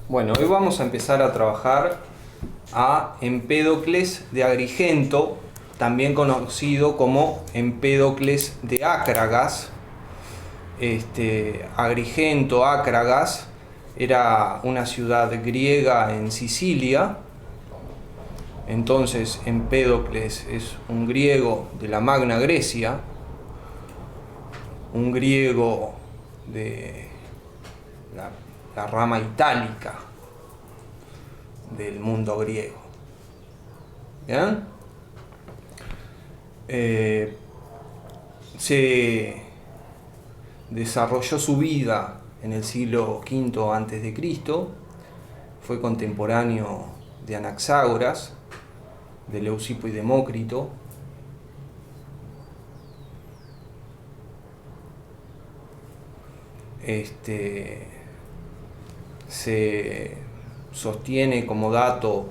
Bueno, hoy vamos a empezar a trabajar a Empédocles de Agrigento, también conocido como Empédocles de Acragas. Agrigento, Acragas, era una ciudad griega en Sicilia. Entonces Empédocles es un griego de la Magna Grecia, un griego de la rama itálica del mundo griego. ¿Bien? Se desarrolló su vida en el siglo V a.C., fue contemporáneo de Anaxágoras, de Leucipo y Demócrito. Se sostiene como dato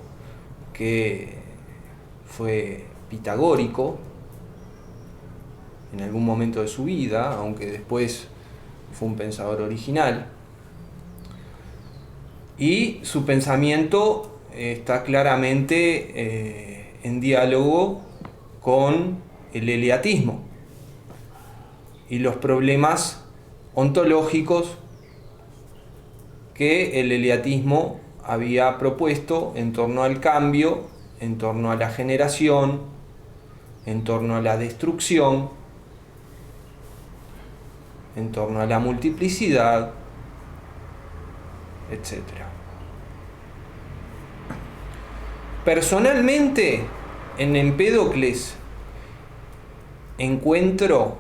que fue pitagórico en algún momento de su vida, aunque después fue un pensador original, y su pensamiento está claramente en diálogo con el eleatismo y los problemas ontológicos que el eleatismo había propuesto en torno al cambio, en torno a la generación, en torno a la destrucción, en torno a la multiplicidad, etc. Personalmente, en Empédocles encuentro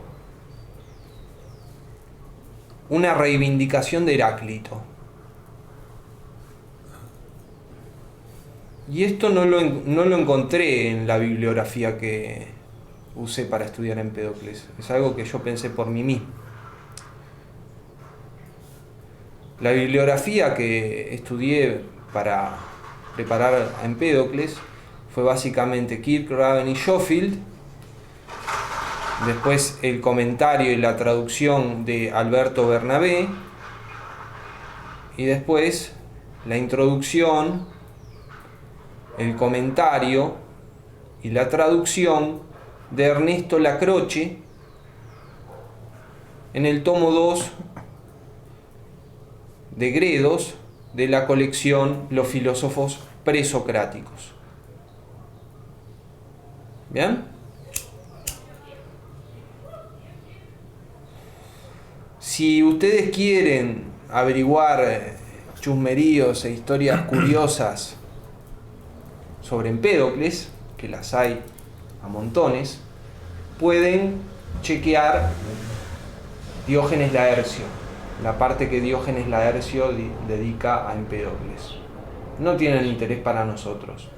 una reivindicación de Heráclito. Y esto no lo encontré en la bibliografía que usé para estudiar Empédocles. Es algo que yo pensé por mí mismo. La bibliografía que estudié para preparar a Empédocles fue básicamente Kirk, Raven y Schofield. Después el comentario y la traducción de Alberto Bernabé. Y después la introducción, el comentario y la traducción de Ernesto Lacroce en el tomo 2 de Gredos de la colección Los filósofos presocráticos. ¿Bien? Si ustedes quieren averiguar chusmeríos e historias curiosas sobre Empédocles, que las hay a montones, pueden chequear Diógenes Laercio, la parte que Diógenes Laercio dedica a Empédocles. No tienen interés para nosotros.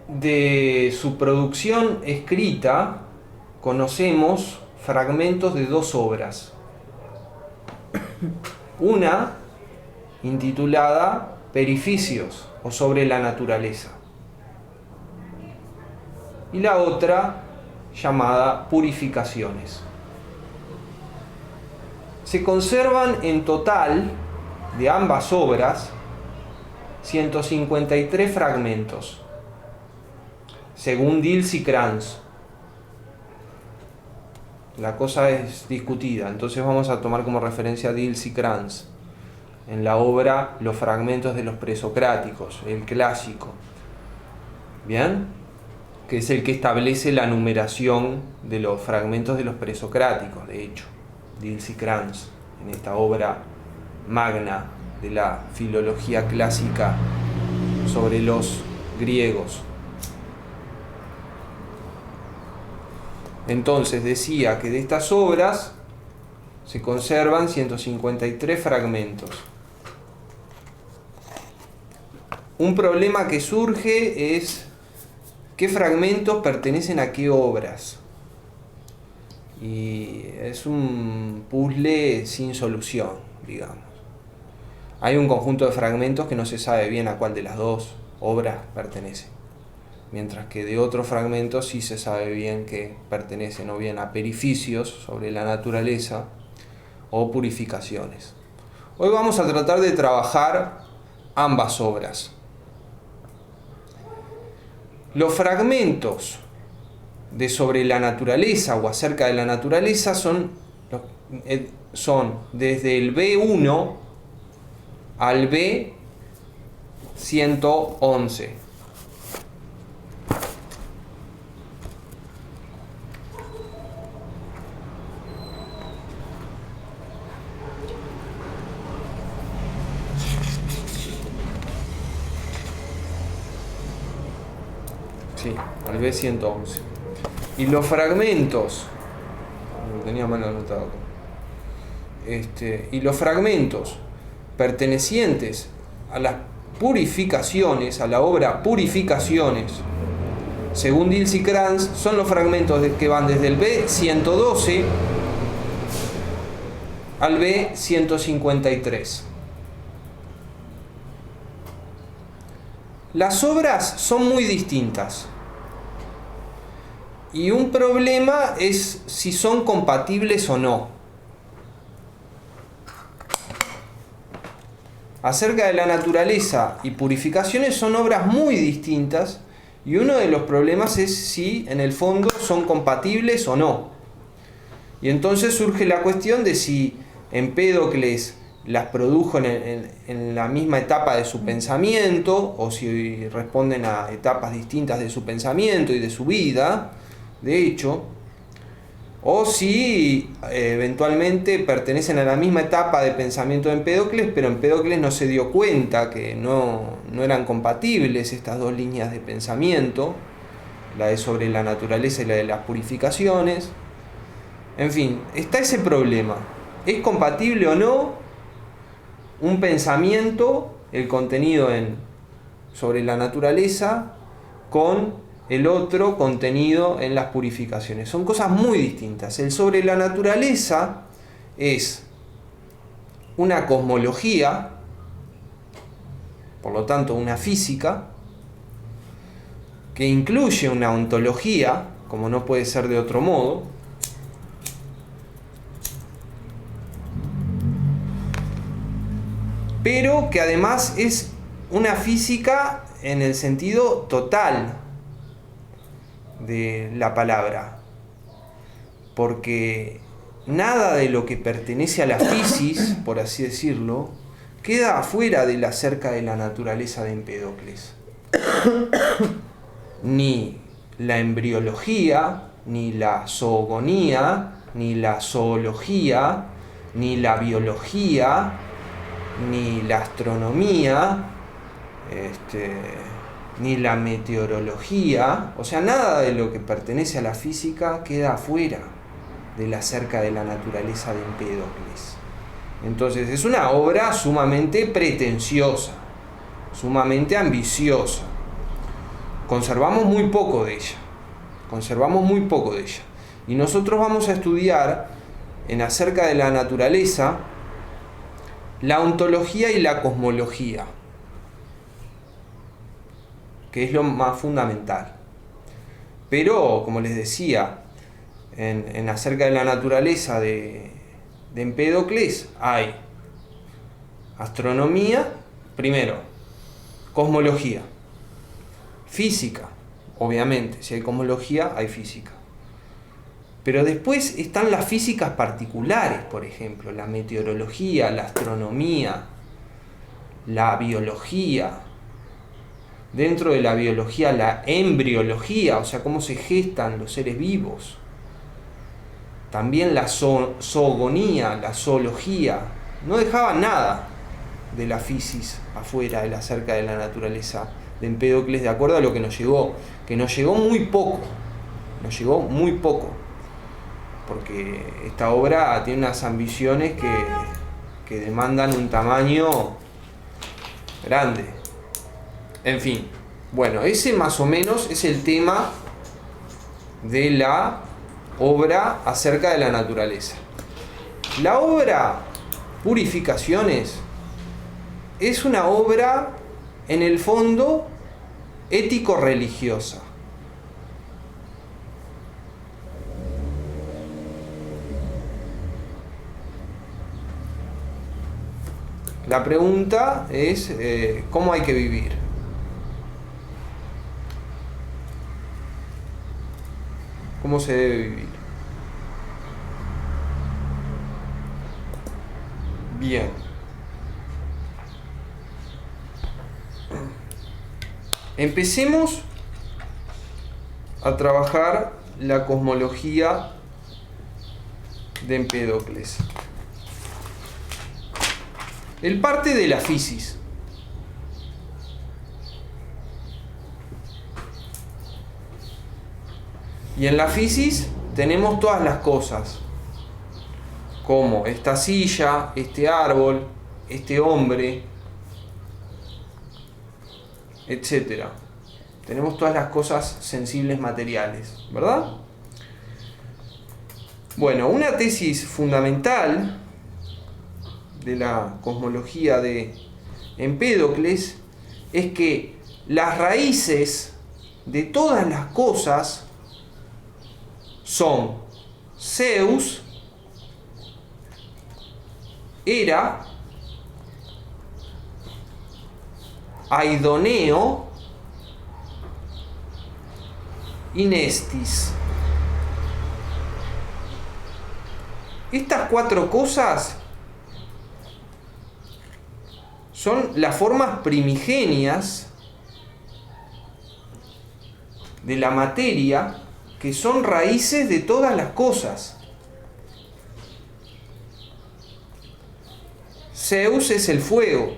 De su producción escrita conocemos fragmentos de dos obras. Una intitulada Perificios o sobre la naturaleza, y la otra llamada Purificaciones. Se conservan en total de ambas obras 153 fragmentos, según Diels y Krantz. La cosa es discutida, entonces vamos a tomar como referencia a Diels y Krantz en la obra Los fragmentos de los presocráticos, el clásico, ¿bien? Que es el que establece la numeración de los fragmentos de los presocráticos, de hecho, Diels y Krantz, en esta obra magna de la filología clásica sobre los griegos. Entonces decía que de estas obras se conservan 153 fragmentos. Un problema que surge es qué fragmentos pertenecen a qué obras. Y es un puzzle sin solución, digamos. Hay un conjunto de fragmentos que no se sabe bien a cuál de las dos obras pertenece, mientras que de otros fragmentos sí se sabe bien que pertenecen o bien a Perificios sobre la naturaleza o Purificaciones, Hoy vamos a tratar de trabajar ambas obras. Los fragmentos de sobre la naturaleza o acerca de la naturaleza son desde el B1 al B111. Sí, al B111. Y los fragmentos, lo tenía mal anotado, y los fragmentos pertenecientes a las purificaciones, a la obra Purificaciones, según Diels y Krantz, son los fragmentos que van desde el B112 al B153. Las obras son muy distintas y un problema es si son compatibles o no. Acerca de la naturaleza y Purificaciones son obras muy distintas y uno de los problemas es si en el fondo son compatibles o no. Y entonces surge la cuestión de si Empédocles las produjo en la misma etapa de su pensamiento o si responden a etapas distintas de su pensamiento y de su vida, de hecho, o si eventualmente pertenecen a la misma etapa de pensamiento de Empédocles, pero Empédocles no se dio cuenta que no eran compatibles estas dos líneas de pensamiento, la de sobre la naturaleza y la de las purificaciones. En fin, está ese problema. ¿Es compatible o no un pensamiento, el contenido sobre la naturaleza, con el otro contenido en las purificaciones? Son cosas muy distintas. El sobre la naturaleza es una cosmología, por lo tanto una física, que incluye una ontología, como no puede ser de otro modo, pero que además es una física en el sentido total de la palabra, porque nada de lo que pertenece a la fisis, por así decirlo, queda afuera del acerca de la naturaleza de Empédocles. Ni la embriología, ni la zoogonía, ni la zoología, ni la biología, ni la astronomía, ni la meteorología, o sea, nada de lo que pertenece a la física queda afuera del acerca de la naturaleza de Empédocles. Entonces es una obra sumamente pretenciosa, sumamente ambiciosa. Conservamos muy poco de ella. Y nosotros vamos a estudiar en acerca de la naturaleza la ontología y la cosmología, que es lo más fundamental. Pero, como les decía, en acerca de la naturaleza de Empédocles hay astronomía, primero, cosmología, física, obviamente, si hay cosmología hay física. Pero después están las físicas particulares, por ejemplo, la meteorología, la astronomía, la biología. Dentro de la biología, la embriología, o sea, cómo se gestan los seres vivos. También la zoogonía, la zoología. No dejaban nada de la fisis afuera, del acerca de la naturaleza de Empédocles, de acuerdo a lo que nos llegó. Que nos llegó muy poco. Porque esta obra tiene unas ambiciones que demandan un tamaño grande. En fin, bueno, ese más o menos es el tema de la obra acerca de la naturaleza. La obra Purificaciones es una obra, en el fondo, ético-religiosa. La pregunta es, ¿cómo hay que vivir? ¿Cómo se debe vivir? Bien. Empecemos a trabajar la cosmología de Empédocles. Él parte de la fisis. Y en la fisis tenemos todas las cosas, como esta silla, este árbol, este hombre, etc. Tenemos todas las cosas sensibles materiales, ¿verdad? Bueno, una tesis fundamental de la cosmología de Empédocles es que las raíces de todas las cosas son Zeus, Hera, Aidoneo y Nestis. Estas cuatro cosas son las formas primigenias de la materia, que son raíces de todas las cosas. Zeus es el fuego,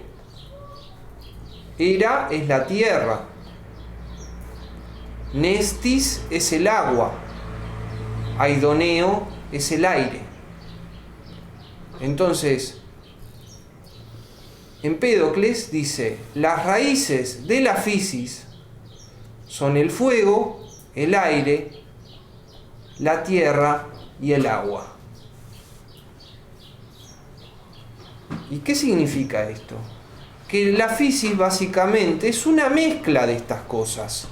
Hera es la tierra, Nestis es el agua, Aidoneo es el aire. Entonces, Empédocles dice, las raíces de la fisis son el fuego, el aire, la tierra y el agua. ¿Y qué significa esto? Que la fisis básicamente es una mezcla de estas cosas.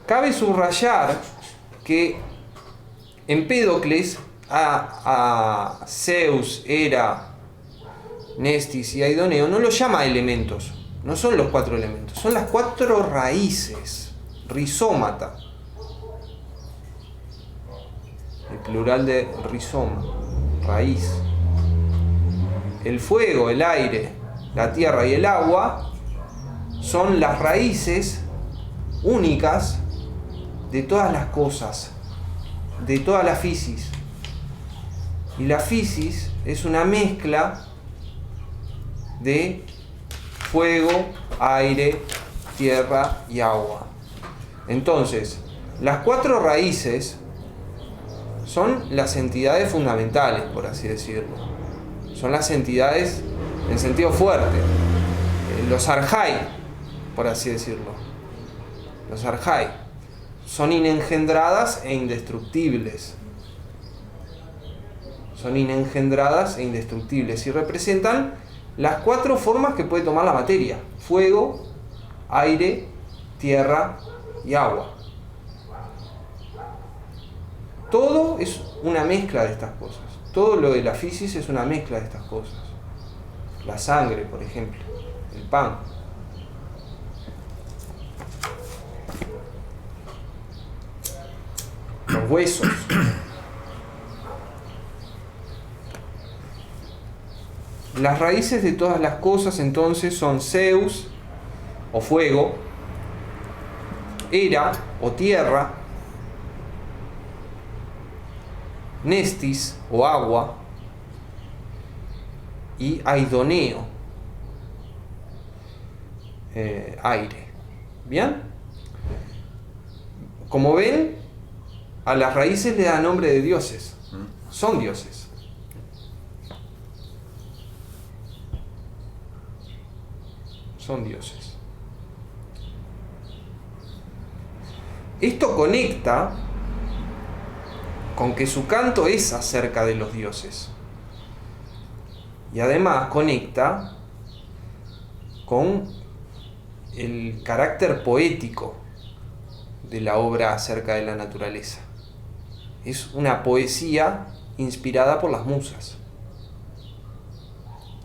Cabe subrayar que Empédocles a Zeus, Hera, Nestis y Aidoneo no los llama elementos, no son los cuatro elementos, son las cuatro raíces, rizómata, el plural de rizoma, raíz. El fuego, el aire, la tierra y el agua son las raíces únicas de todas las cosas, de toda la fisis. Y la fisis es una mezcla de fuego, aire, tierra y agua. Entonces, las cuatro raíces son las entidades fundamentales, por así decirlo. Son las entidades en sentido fuerte, los arjai, por así decirlo. Los arjai son inengendradas e indestructibles. Son inengendradas e indestructibles y representan las cuatro formas que puede tomar la materia: fuego, aire, tierra y agua. Todo es una mezcla de estas cosas. Todo lo de la fisis es una mezcla de estas cosas. La sangre, por ejemplo, el pan. Los huesos. Las raíces de todas las cosas entonces son Zeus o fuego, Hera o tierra, Nestis o agua y Aidoneo, aire. ¿Bien? Como ven, a las raíces le da nombre de dioses. Son dioses. Son dioses. Esto conecta con que su canto es acerca de los dioses. Y además conecta con el carácter poético de la obra acerca de la naturaleza. Es una poesía inspirada por las musas,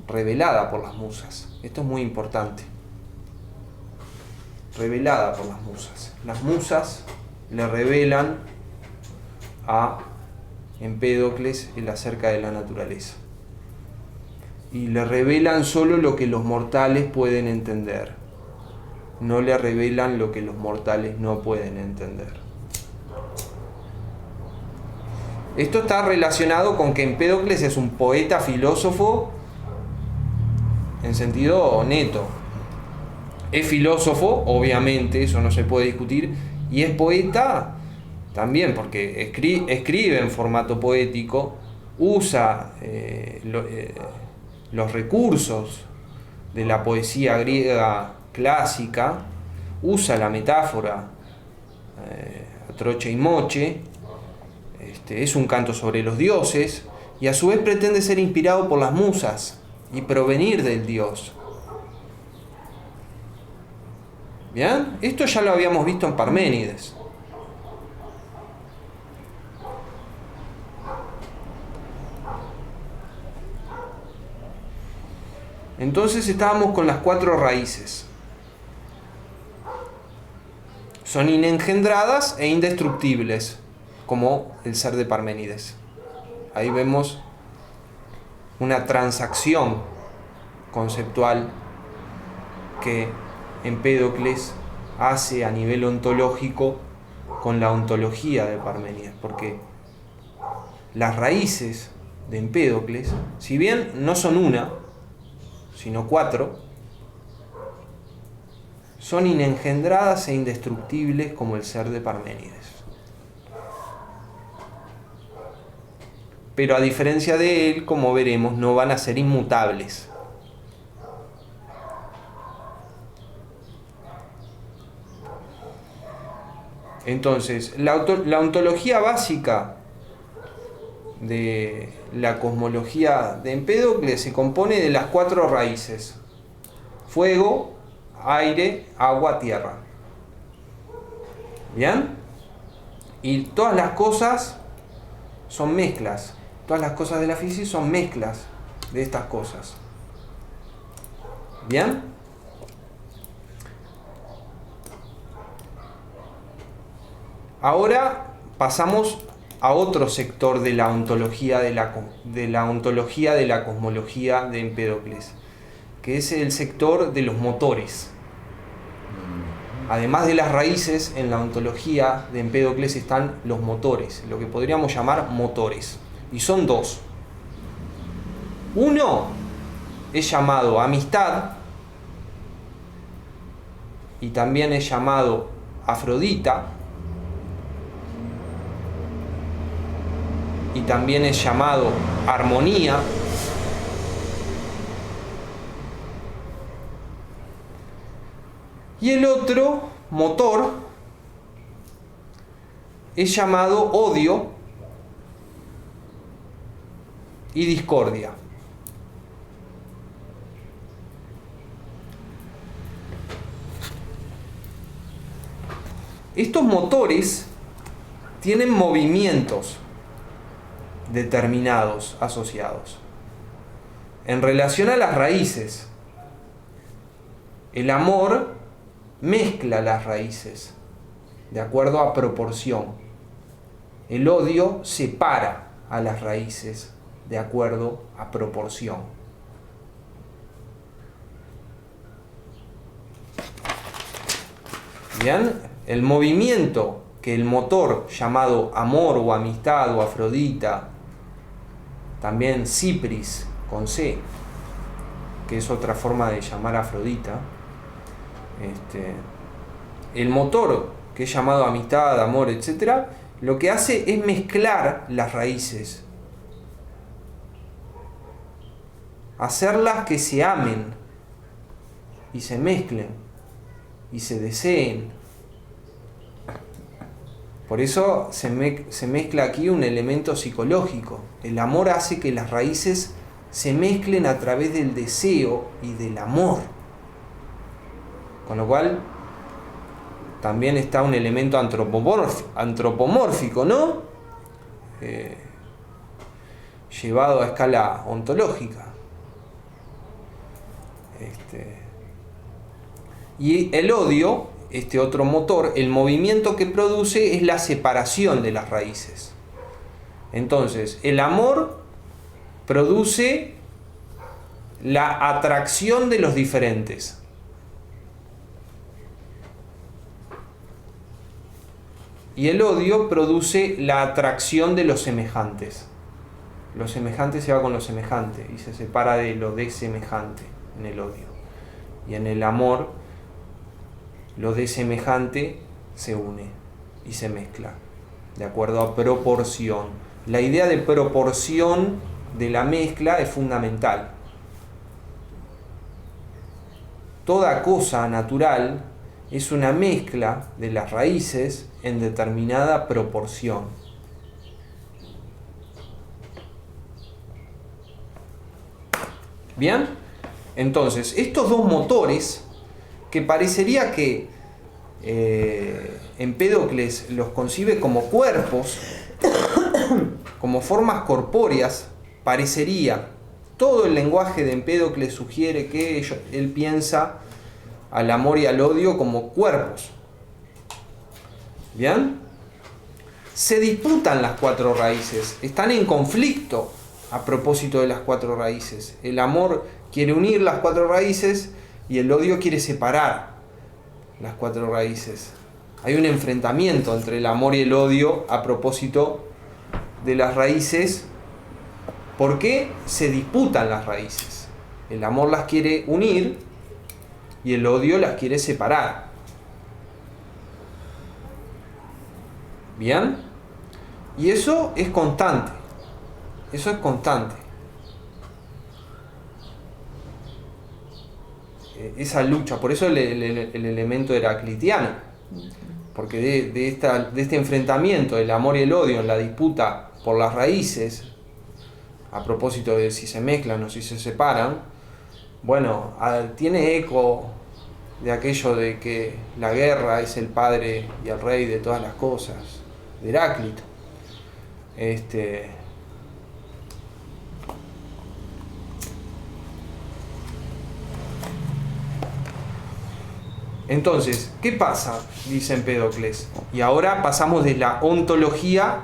revelada por las musas. Esto es muy importante. Revelada por las musas. Las musas le revelan a Empédocles el acerca de la naturaleza. Y le revelan solo lo que los mortales pueden entender. No le revelan lo que los mortales no pueden entender. Esto está relacionado con que Empédocles es un poeta filósofo en sentido neto. Es filósofo, obviamente, eso no se puede discutir, y es poeta también, porque escribe en formato poético, usa los recursos de la poesía griega clásica, usa la metáfora a troche y moche, es un canto sobre los dioses, y a su vez pretende ser inspirado por las musas y provenir del dios. ¿Bien? Esto ya lo habíamos visto en Parménides. Entonces estábamos con las 4 raíces. Son inengendradas e indestructibles, como el ser de Parménides. Ahí vemos una transacción conceptual que Empédocles hace a nivel ontológico con la ontología de Parménides, porque las raíces de Empédocles, si bien no son una, sino 4, son inengendradas e indestructibles como el ser de Parménides. Pero a diferencia de él, como veremos, no van a ser inmutables. Entonces, la ontología básica de la cosmología de Empédocles se compone de las 4 raíces: fuego, aire, agua, tierra. ¿Bien? Y todas las cosas son mezclas. Todas las cosas de la física son mezclas de estas cosas. ¿Bien? Ahora pasamos a otro sector de la ontología de la cosmología de Empédocles, que es el sector de los motores. Además de las raíces, en la ontología de Empédocles están los motores, lo que podríamos llamar motores. Y son 2. Uno es llamado amistad y también es llamado Afrodita y también es llamado armonía. Y el otro motor es llamado odio y discordia. Estos motores tienen movimientos determinados asociados. En relación a las raíces, el amor mezcla las raíces de acuerdo a proporción. El odio separa a las raíces de acuerdo a proporción. Bien, el movimiento que el motor llamado amor o amistad o Afrodita, también Cipris con C, que es otra forma de llamar Afrodita, el motor que es llamado amistad, amor, etc., lo que hace es mezclar las raíces, hacerlas que se amen y se mezclen y se deseen. Por eso se mezcla aquí un elemento psicológico. El amor hace que las raíces se mezclen a través del deseo y del amor. Con lo cual, también está un elemento antropomórfico, ¿no? Llevado a escala ontológica. Y el odio, este otro motor, el movimiento que produce es la separación de las raíces. Entonces, el amor produce la atracción de los diferentes. Y el odio produce la atracción de los semejantes. Lo semejante se va con lo semejante y se separa de lo desemejante en el odio. Y en el amor, lo desemejante se une y se mezcla, de acuerdo a proporción. La idea de proporción de la mezcla es fundamental. Toda cosa natural es una mezcla de las raíces en determinada proporción. ¿Bien? Entonces, estos dos motores, que parecería que Empédocles los concibe como cuerpos, como formas corpóreas, parecería. Todo el lenguaje de Empédocles sugiere que él piensa al amor y al odio como cuerpos. ¿Bien? Se disputan las cuatro raíces, están en conflicto a propósito de las cuatro raíces. El amor quiere unir las cuatro raíces y el odio quiere separar las cuatro raíces. Hay un enfrentamiento entre el amor y el odio a propósito de las raíces. ¿Por qué se disputan las raíces? El amor las quiere unir y el odio las quiere separar. ¿Bien? Y eso es constante. Eso es constante. Esa lucha, por eso el elemento heraclitiano. Porque de este enfrentamiento, el amor y el odio en la disputa por las raíces, a propósito de si se mezclan o si se separan, bueno, tiene eco de aquello de que la guerra es el padre y el rey de todas las cosas, de Heráclito. Entonces, ¿qué pasa? Dice Empédocles. Y ahora pasamos de la ontología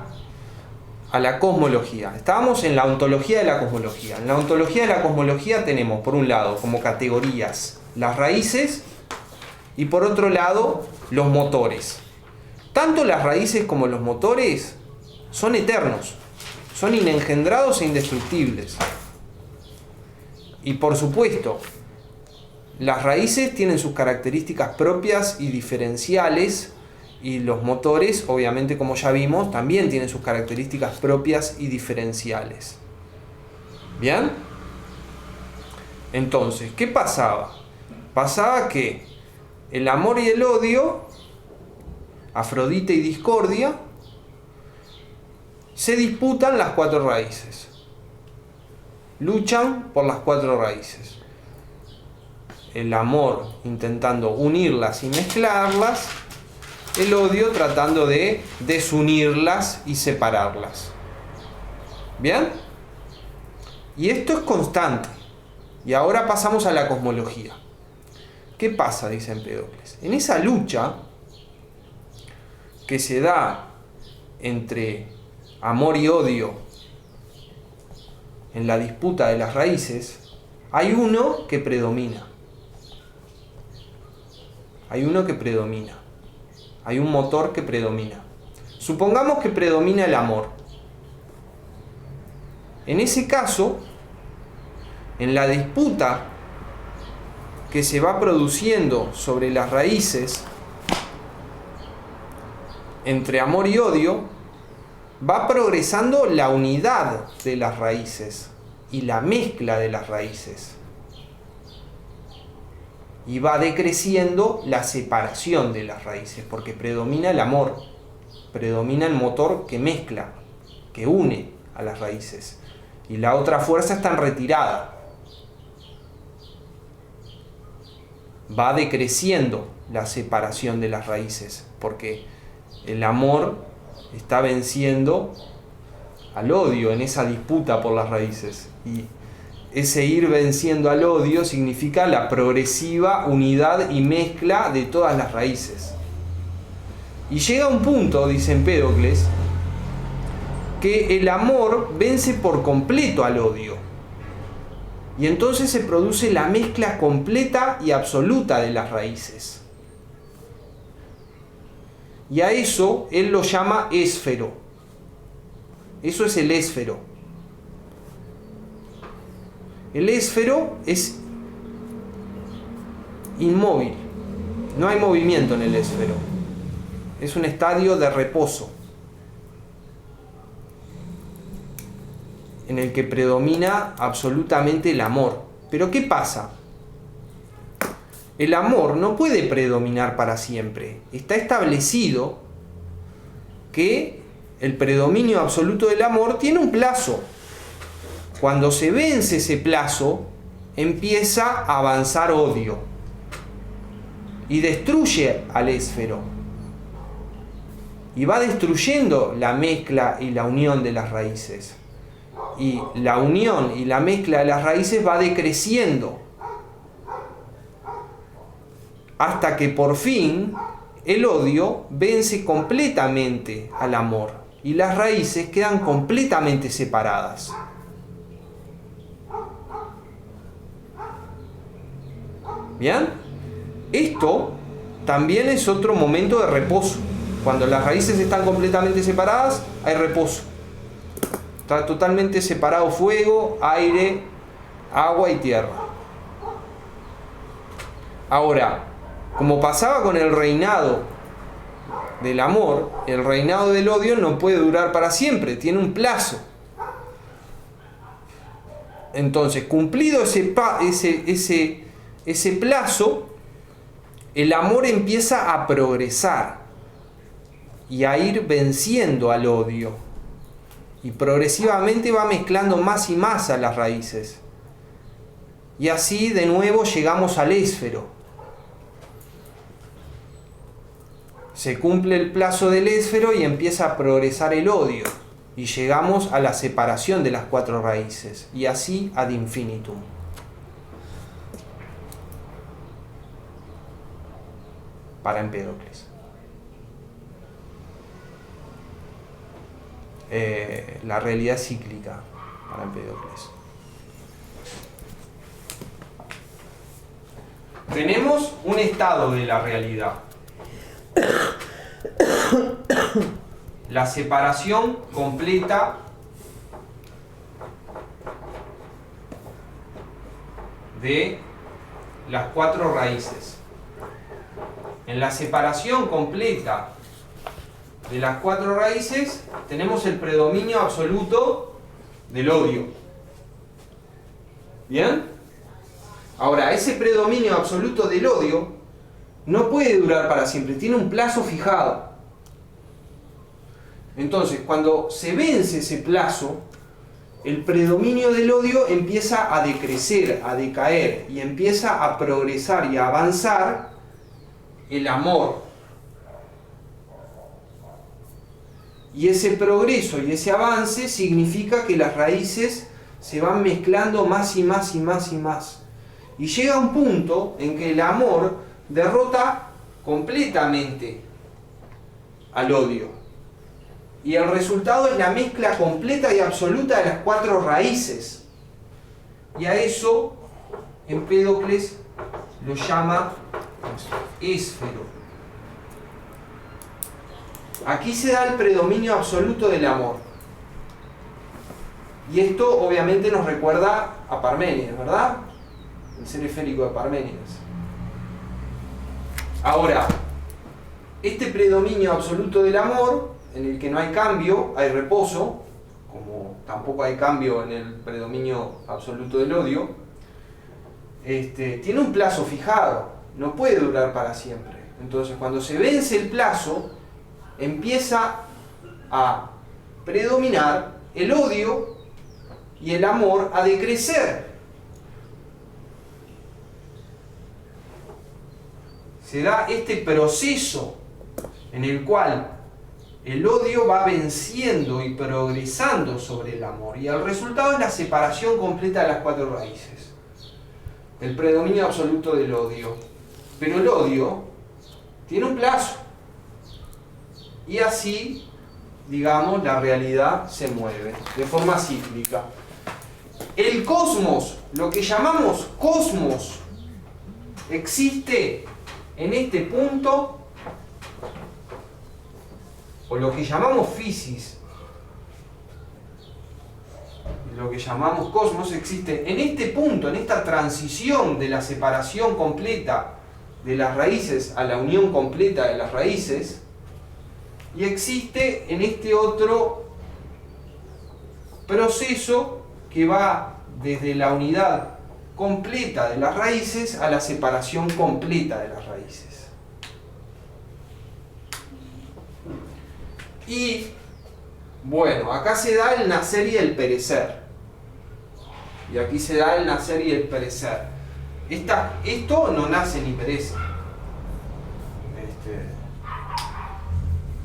a la cosmología. Estábamos en la ontología de la cosmología. En la ontología de la cosmología tenemos, por un lado, como categorías, las raíces y por otro lado, los motores. Tanto las raíces como los motores son eternos, son inengendrados e indestructibles. Y por supuesto, las raíces tienen sus características propias y diferenciales, y los motores, obviamente, como ya vimos, también tienen sus características propias y diferenciales. ¿Bien? Entonces, ¿qué pasaba? Pasaba que el amor y el odio, Afrodita y discordia, se disputan las cuatro raíces. Luchan por las cuatro raíces. El amor intentando unirlas y mezclarlas, el odio tratando de desunirlas y separarlas. ¿Bien? Y esto es constante. Y ahora pasamos a la cosmología. ¿Qué pasa? Dice Empédocles. En esa lucha que se da entre amor y odio, en la disputa de las raíces, hay uno que predomina. Hay uno que predomina. Hay un motor que predomina. Supongamos que predomina el amor. En ese caso, en la disputa que se va produciendo sobre las raíces entre amor y odio, va progresando la unidad de las raíces y la mezcla de las raíces. Y va decreciendo la separación de las raíces, porque predomina el amor, predomina el motor que mezcla, que une a las raíces. Y la otra fuerza está en retirada. va decreciendo la separación de las raíces, porque el amor está venciendo al odio en esa disputa por las raíces. Y ese ir venciendo al odio significa la progresiva unidad y mezcla de todas las raíces. Y llega un punto, dice Empédocles, que el amor vence por completo al odio. Y entonces se produce la mezcla completa y absoluta de las raíces. Y a eso él lo llama ésfero. Eso es el ésfero. El ésfero es inmóvil. No hay movimiento en el ésfero. Es un estadio de reposo, en el que predomina absolutamente el amor. Pero ¿qué pasa? El amor no puede predominar para siempre. Está establecido que el predominio absoluto del amor tiene un plazo. Cuando se vence ese plazo, empieza a avanzar odio y destruye al ésfero. Y va destruyendo la mezcla y la unión de las raíces. Y la unión y la mezcla de las raíces va decreciendo hasta que por fin el odio vence completamente al amor y las raíces quedan completamente separadas. ¿Bien? Esto también es otro momento de reposo. Cuando las raíces están completamente separadas, hay reposo. Está totalmente separado fuego, aire, agua y tierra. Ahora, como pasaba con el reinado del amor, el reinado del odio no puede durar para siempre, tiene un plazo. Entonces, cumplido ese plazo, el amor empieza a progresar y a ir venciendo al odio. Y progresivamente va mezclando más y más a las raíces. Y así de nuevo llegamos al ésfero. Se cumple el plazo del ésfero y empieza a progresar el odio. Y llegamos a la separación de las 4 raíces. Y así ad infinitum. Para Empédocles. La realidad cíclica para Empédocles. Tenemos un estado de la realidad. La separación completa de las 4 raíces. En la separación completa de las 4 raíces tenemos el predominio absoluto del odio. ¿Bien? Ahora, ese predominio absoluto del odio no puede durar para siempre, tiene un plazo fijado. Entonces, cuando se vence ese plazo, el predominio del odio empieza a decrecer, a decaer, y empieza a progresar y a avanzar el amor. Y ese progreso y ese avance significa que las raíces se van mezclando más y más y más y más. Y llega un punto en que el amor derrota completamente al odio. Y el resultado es la mezcla completa y absoluta de las 4 raíces. Y a eso Empédocles lo llama ésfero. Aquí se da el predominio absoluto del amor. Y esto obviamente nos recuerda a Parménides, ¿verdad? El ser esférico de Parménides. Ahora, este predominio absoluto del amor, en el que no hay cambio, hay reposo, como tampoco hay cambio en el predominio absoluto del odio, tiene un plazo fijado, no puede durar para siempre. Entonces, cuando se vence el plazo, empieza a predominar el odio y el amor a decrecer. se da este proceso en el cual el odio va venciendo y progresando sobre el amor. Y el resultado es la separación completa de las cuatro raíces. El predominio absoluto del odio. Pero el odio tiene un plazo. Y así, digamos, la realidad se mueve de forma cíclica. El cosmos, lo que llamamos cosmos, existe en este punto, o lo que llamamos fisis, lo que llamamos cosmos, existe en este punto, en esta transición de la separación completa de las raíces a la unión completa de las raíces, y existe en este otro proceso que va desde la unidad completa de las raíces a la separación completa de las raíces. Y bueno, acá se da el nacer y el perecer. Y aquí se da el nacer y el perecer. Esto no nace ni perece.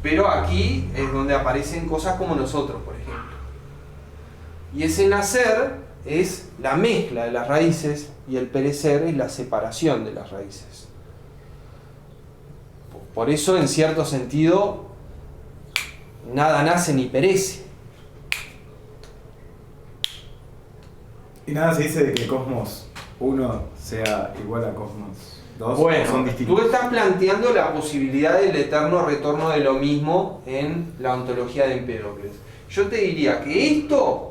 Pero aquí es donde aparecen cosas como nosotros, por ejemplo. Y ese nacer es la mezcla de las raíces y el perecer es la separación de las raíces. Por eso, en cierto sentido, nada nace ni perece. Y nada se dice de que Cosmos 1 sea igual a Cosmos 2. Bueno, son distintos. tú estás planteando la posibilidad del eterno retorno de lo mismo en la ontología de Empédocles. Yo te diría que esto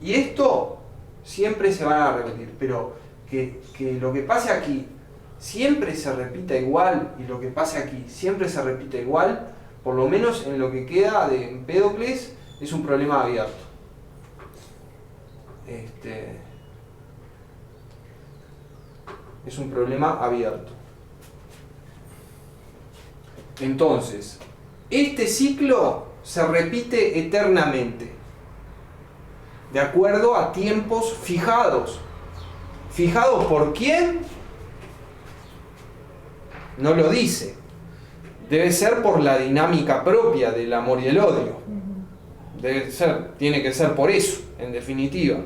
y esto siempre se van a repetir, pero que lo que pase aquí siempre se repita igual y lo que pase aquí siempre se repita igual, por lo menos en lo que queda de Empédocles, es un problema abierto. Es un problema abierto. Entonces, este ciclo se repite eternamente, de acuerdo a tiempos fijados. ¿Fijados por quién? No lo dice. Debe ser por la dinámica propia del amor y el odio. Tiene que ser por eso, en definitiva.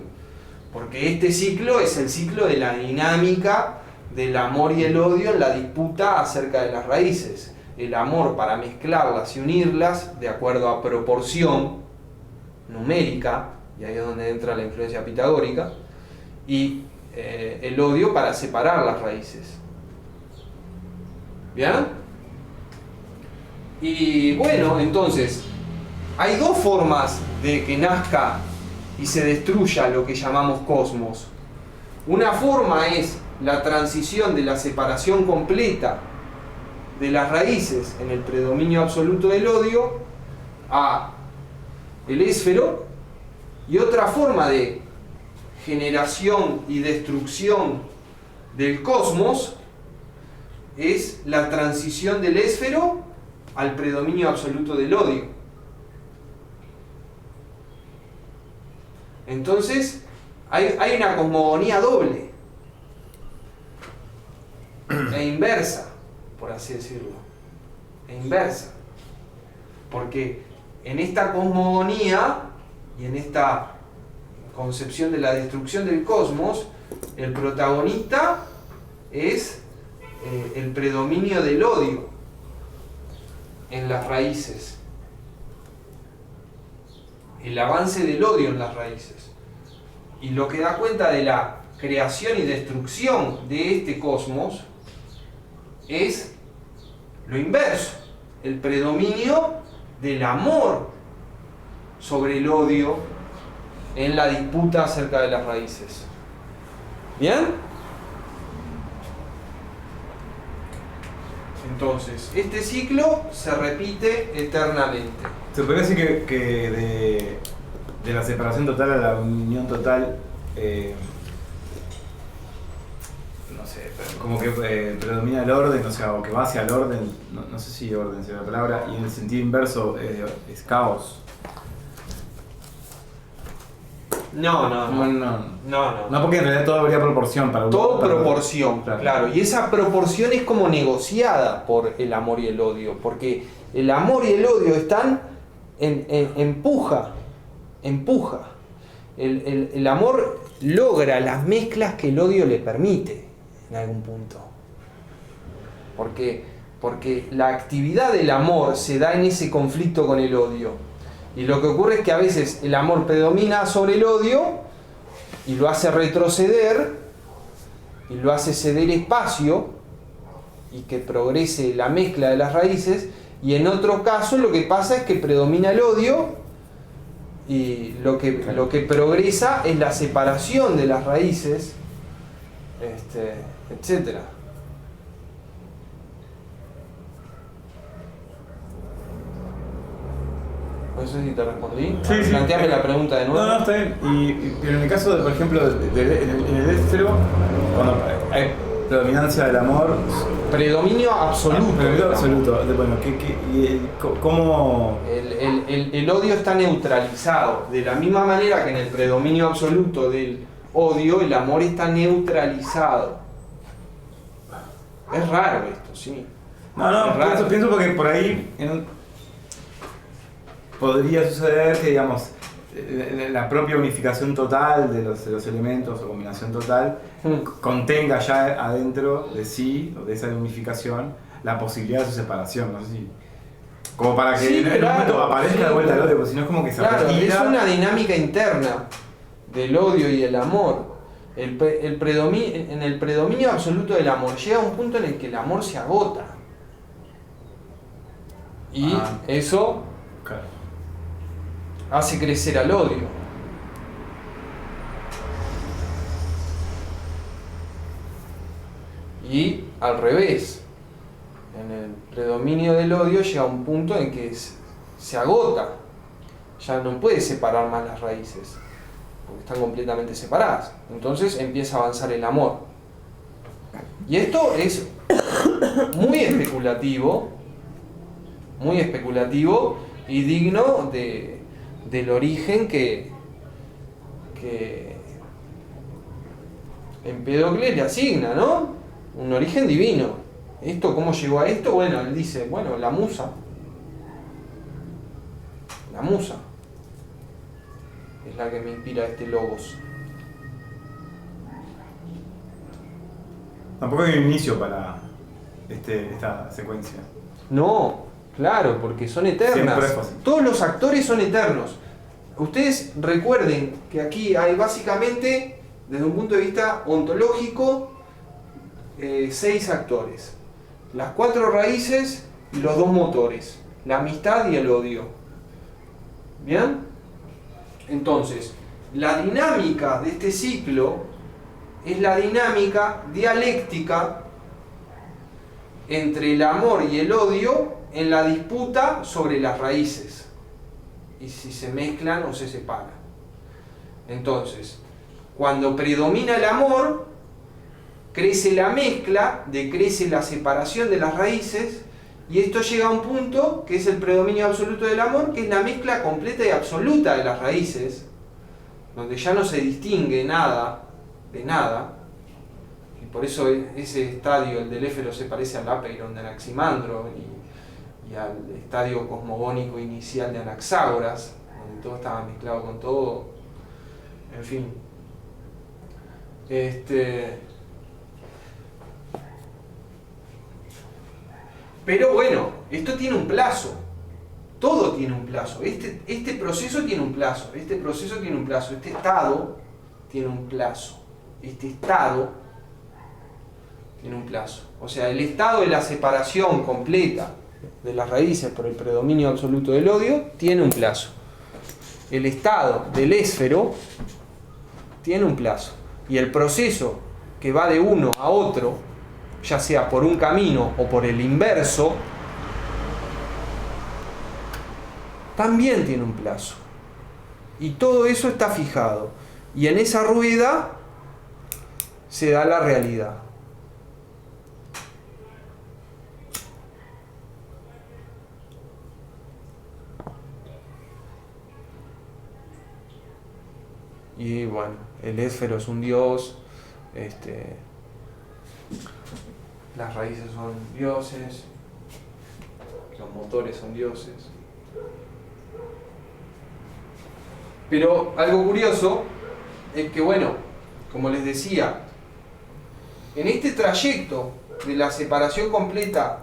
Porque este ciclo es el ciclo de la dinámica del amor y el odio en la disputa acerca de las raíces. El amor para mezclarlas y unirlas de acuerdo a proporción numérica, y ahí es donde entra la influencia pitagórica, y el odio para separar las raíces. ¿Bien? Y bueno, entonces, hay dos formas de que nazca y se destruya lo que llamamos cosmos. Una forma es la transición de la separación completa de las raíces en el predominio absoluto del odio a el ésfero, y otra forma de generación y destrucción del cosmos es la transición del ésfero al predominio absoluto del odio. Entonces hay una cosmogonía doble e inversa, por así decirlo, e inversa, porque en esta cosmogonía y en esta concepción de la destrucción del cosmos, el protagonista es el predominio del odio en las raíces, el avance del odio en las raíces, y lo que da cuenta de la creación y destrucción de este cosmos es lo inverso, el predominio del amor sobre el odio en la disputa acerca de las raíces. ¿Bien? Entonces, este ciclo se repite eternamente. Se podría decir que de la separación total a la unión total, no sé, como que predomina el orden, o sea, o que va hacia el orden, no sé si orden sea la palabra, y en el sentido inverso es caos. No, no, no. No, No, no, porque en realidad todo habría proporción para todo para- proporción, Claro. claro. Y esa proporción es como negociada por el amor y el odio, porque el amor y el odio están empuja. El amor logra las mezclas que el odio le permite en algún punto. Porque la actividad del amor se da en ese conflicto con el odio. Y lo que ocurre es que a veces el amor predomina sobre el odio y lo hace retroceder y lo hace ceder espacio y que progrese la mezcla de las raíces, y en otro caso lo que pasa es que predomina el odio y lo que progresa es la separación de las raíces, etcétera. No sé si te respondí. Sí, sí. Planteame la pregunta de nuevo. No, está bien. Pero en el caso, por ejemplo, en el éstero, cuando hay predominancia del amor... Predominio absoluto. Predominio absoluto. Bueno, ¿cómo...? El odio está neutralizado. De la misma manera que en el predominio absoluto del odio, el amor está neutralizado. Es raro esto, sí. No, pienso porque por ahí podría suceder que, digamos, la propia unificación total de los elementos o combinación total contenga ya adentro de sí, o de esa unificación, la posibilidad de su separación. No sé si... Como para que en el momento aparezca de vuelta el odio, porque si no es como que se retira. Es una dinámica interna del odio y el amor. En el predominio absoluto del amor llega un punto en el que el amor se agota. Y eso hace crecer al odio. Y al revés, en el predominio del odio llega un punto en que se agota. Ya no puede separar más las raíces, porque están completamente separadas. Entonces empieza a avanzar el amor. Y esto es muy especulativo y digno del origen que Empédocles le asigna, ¿no? Un origen divino. ¿Esto cómo llegó a esto? Bueno, él dice, bueno, la musa es la que me inspira este logos. Tampoco hay un inicio para esta secuencia. No, claro, porque son eternas. Siempre es fácil. Todos los actores son eternos. Ustedes recuerden que aquí hay básicamente, desde un punto de vista ontológico, 6 actores. Las 4 raíces y los 2 motores. La amistad y el odio. ¿Bien? Entonces, la dinámica de este ciclo es la dinámica dialéctica entre el amor y el odio en la disputa sobre las raíces y si se mezclan o se separan. Entonces, cuando predomina el amor, crece la mezcla, decrece la separación de las raíces, y esto llega a un punto que es el predominio absoluto del amor, que es la mezcla completa y absoluta de las raíces, donde ya no se distingue nada de nada, y por eso ese estadio, el del Éfero, se parece al Apeiron de Anaximandro y al estadio cosmogónico inicial de Anaxágoras, donde todo estaba mezclado con todo, en fin. Pero bueno, esto tiene un plazo. Todo tiene un plazo. Este proceso tiene un plazo. Este proceso tiene un plazo. Este estado tiene un plazo. Este estado tiene un plazo. O sea, el estado de la separación completa de las raíces por el predominio absoluto del odio tiene un plazo. El estado del éfero tiene un plazo. Y el proceso que va de uno a otro, ya sea por un camino o por el inverso, también tiene un plazo. Y todo eso está fijado. Y en esa rueda se da la realidad. Y bueno, el éfero es un dios, las raíces son dioses, los motores son dioses. Pero algo curioso es que, bueno, como les decía, en este trayecto de la separación completa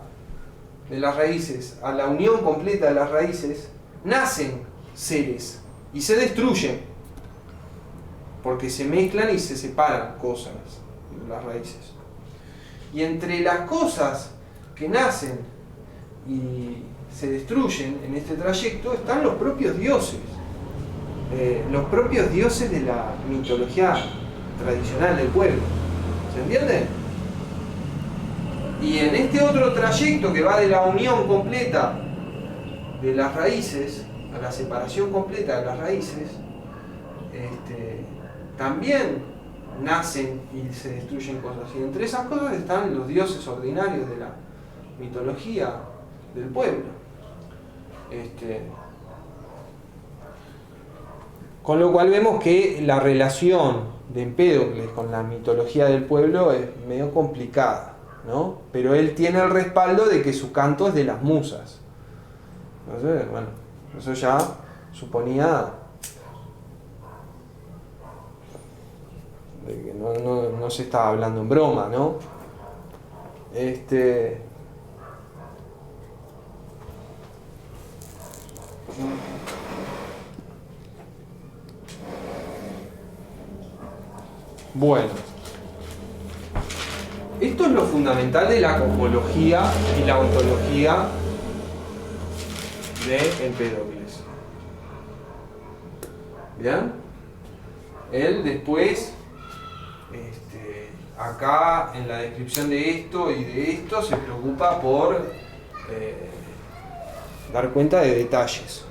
de las raíces a la unión completa de las raíces, nacen seres y se destruyen, porque se mezclan y se separan cosas de las raíces. Y entre las cosas que nacen y se destruyen en este trayecto están los propios dioses. Los propios dioses de la mitología tradicional del pueblo. ¿Se entiende? Y en este otro trayecto que va de la unión completa de las raíces a la separación completa de las raíces, también nacen y se destruyen cosas. Y entre esas cosas están los dioses ordinarios de la mitología del pueblo. Con lo cual vemos que la relación de Empédocles con la mitología del pueblo es medio complicada, ¿no? Pero él tiene el respaldo de que su canto es de las musas. Entonces, bueno, eso ya suponía de que no se estaba hablando en broma, ¿no? Bueno, esto es lo fundamental de la cosmología y la ontología de Empédocles. ¿Bien? Él después, acá en la descripción de esto y de esto, se preocupa por dar cuenta de detalles.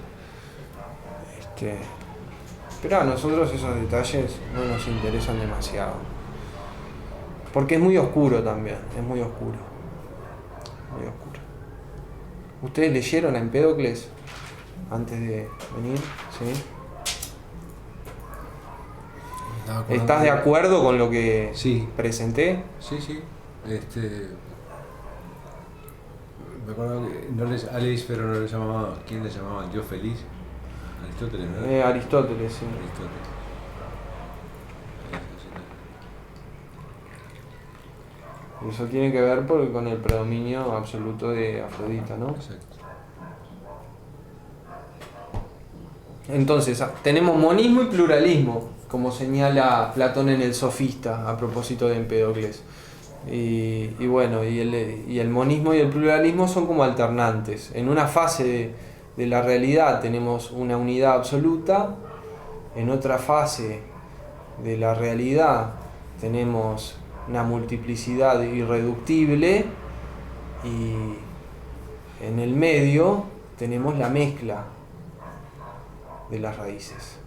Pero a nosotros esos detalles no nos interesan demasiado. Porque es muy oscuro también, es muy oscuro. Muy oscuro. ¿Ustedes leyeron a Empédocles antes de venir? ¿Sí? ¿Estás de acuerdo con lo que presenté? Sí. Me acuerdo que al Éfero no le llamaba, ¿quién le llamaba? ¿Dios feliz? Aristóteles, ¿verdad? Aristóteles, sí. Eso tiene que ver con el predominio absoluto de Afrodita, ¿no? Exacto. Entonces, tenemos monismo y pluralismo, como señala Platón en el Sofista, a propósito de Empédocles. Y bueno, y el monismo y el pluralismo son como alternantes. En una fase de la realidad tenemos una unidad absoluta, en otra fase de la realidad tenemos una multiplicidad irreductible, y en el medio tenemos la mezcla de las raíces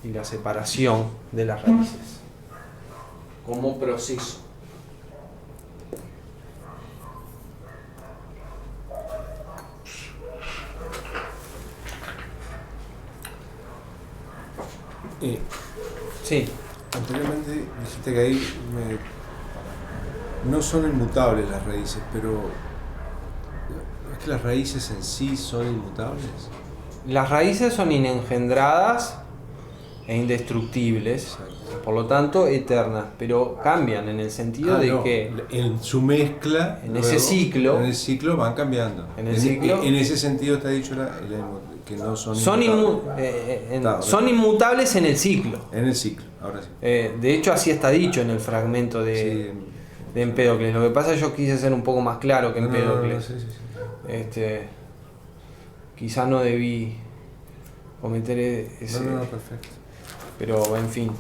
y la separación de las raíces como proceso. Sí. Anteriormente dijiste que ahí no son inmutables las raíces, pero ¿es que las raíces en sí son inmutables? Las raíces son inengendradas e indestructibles, por lo tanto eternas, pero cambian en el sentido de que en su mezcla, en luego, ese ciclo, en el ciclo van cambiando. En ese sentido está dicho que no son son inmutables en el ciclo. En el ciclo, ahora sí. De hecho, así está dicho en el fragmento de Empédocles. Lo que pasa es que yo quise ser un poco más claro que Empédocles. Sí. Quizá no debí cometer ese. No, perfecto. Pero en fin.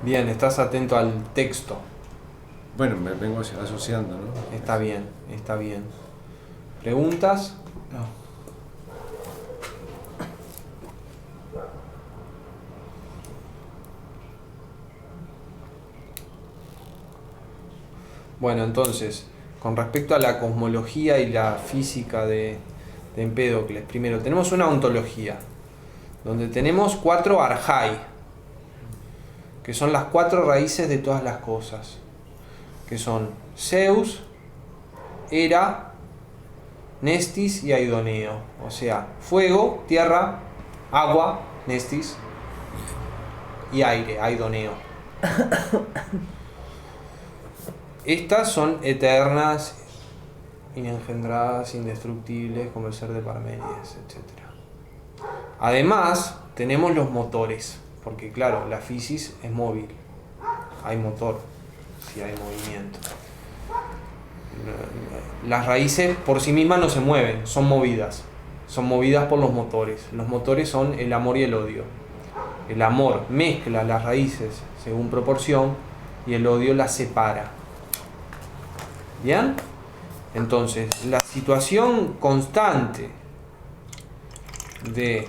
Bien, estás atento al texto. Bueno, me vengo asociando, ¿no? Está bien, está bien. ¿Preguntas? No. Bueno, entonces, con respecto a la cosmología y la física de de Empédocles. Primero, tenemos una ontología, donde tenemos 4 arjai, que son las 4 raíces de todas las cosas, que son Zeus, Hera, Nestis y Aidoneo. O sea, fuego, tierra, agua, Nestis, y aire, Aidoneo. Estas son eternas, inengendradas, indestructibles, como el ser de Parménides, etc. Además, tenemos los motores, porque claro, la fisis es móvil, hay motor, si hay movimiento. Las raíces por sí mismas no se mueven, son movidas por los motores. Los motores son el amor y el odio. El amor mezcla las raíces según proporción y el odio las separa. ¿Bien? Entonces, la situación constante de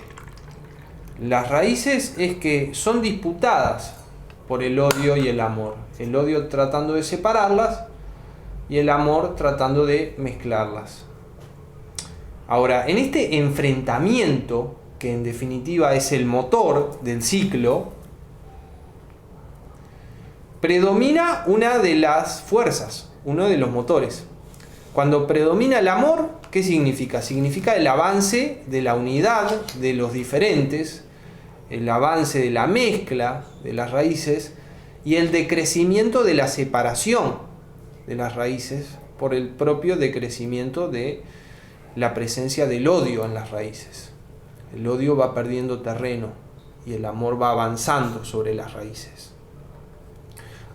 las raíces es que son disputadas por el odio y el amor. El odio tratando de separarlas y el amor tratando de mezclarlas. Ahora, en este enfrentamiento, que en definitiva es el motor del ciclo, predomina una de las fuerzas, uno de los motores. Cuando predomina el amor, ¿qué significa? Significa el avance de la unidad de los diferentes, el avance de la mezcla de las raíces y el decrecimiento de la separación de las raíces por el propio decrecimiento de la presencia del odio en las raíces. El odio va perdiendo terreno y el amor va avanzando sobre las raíces,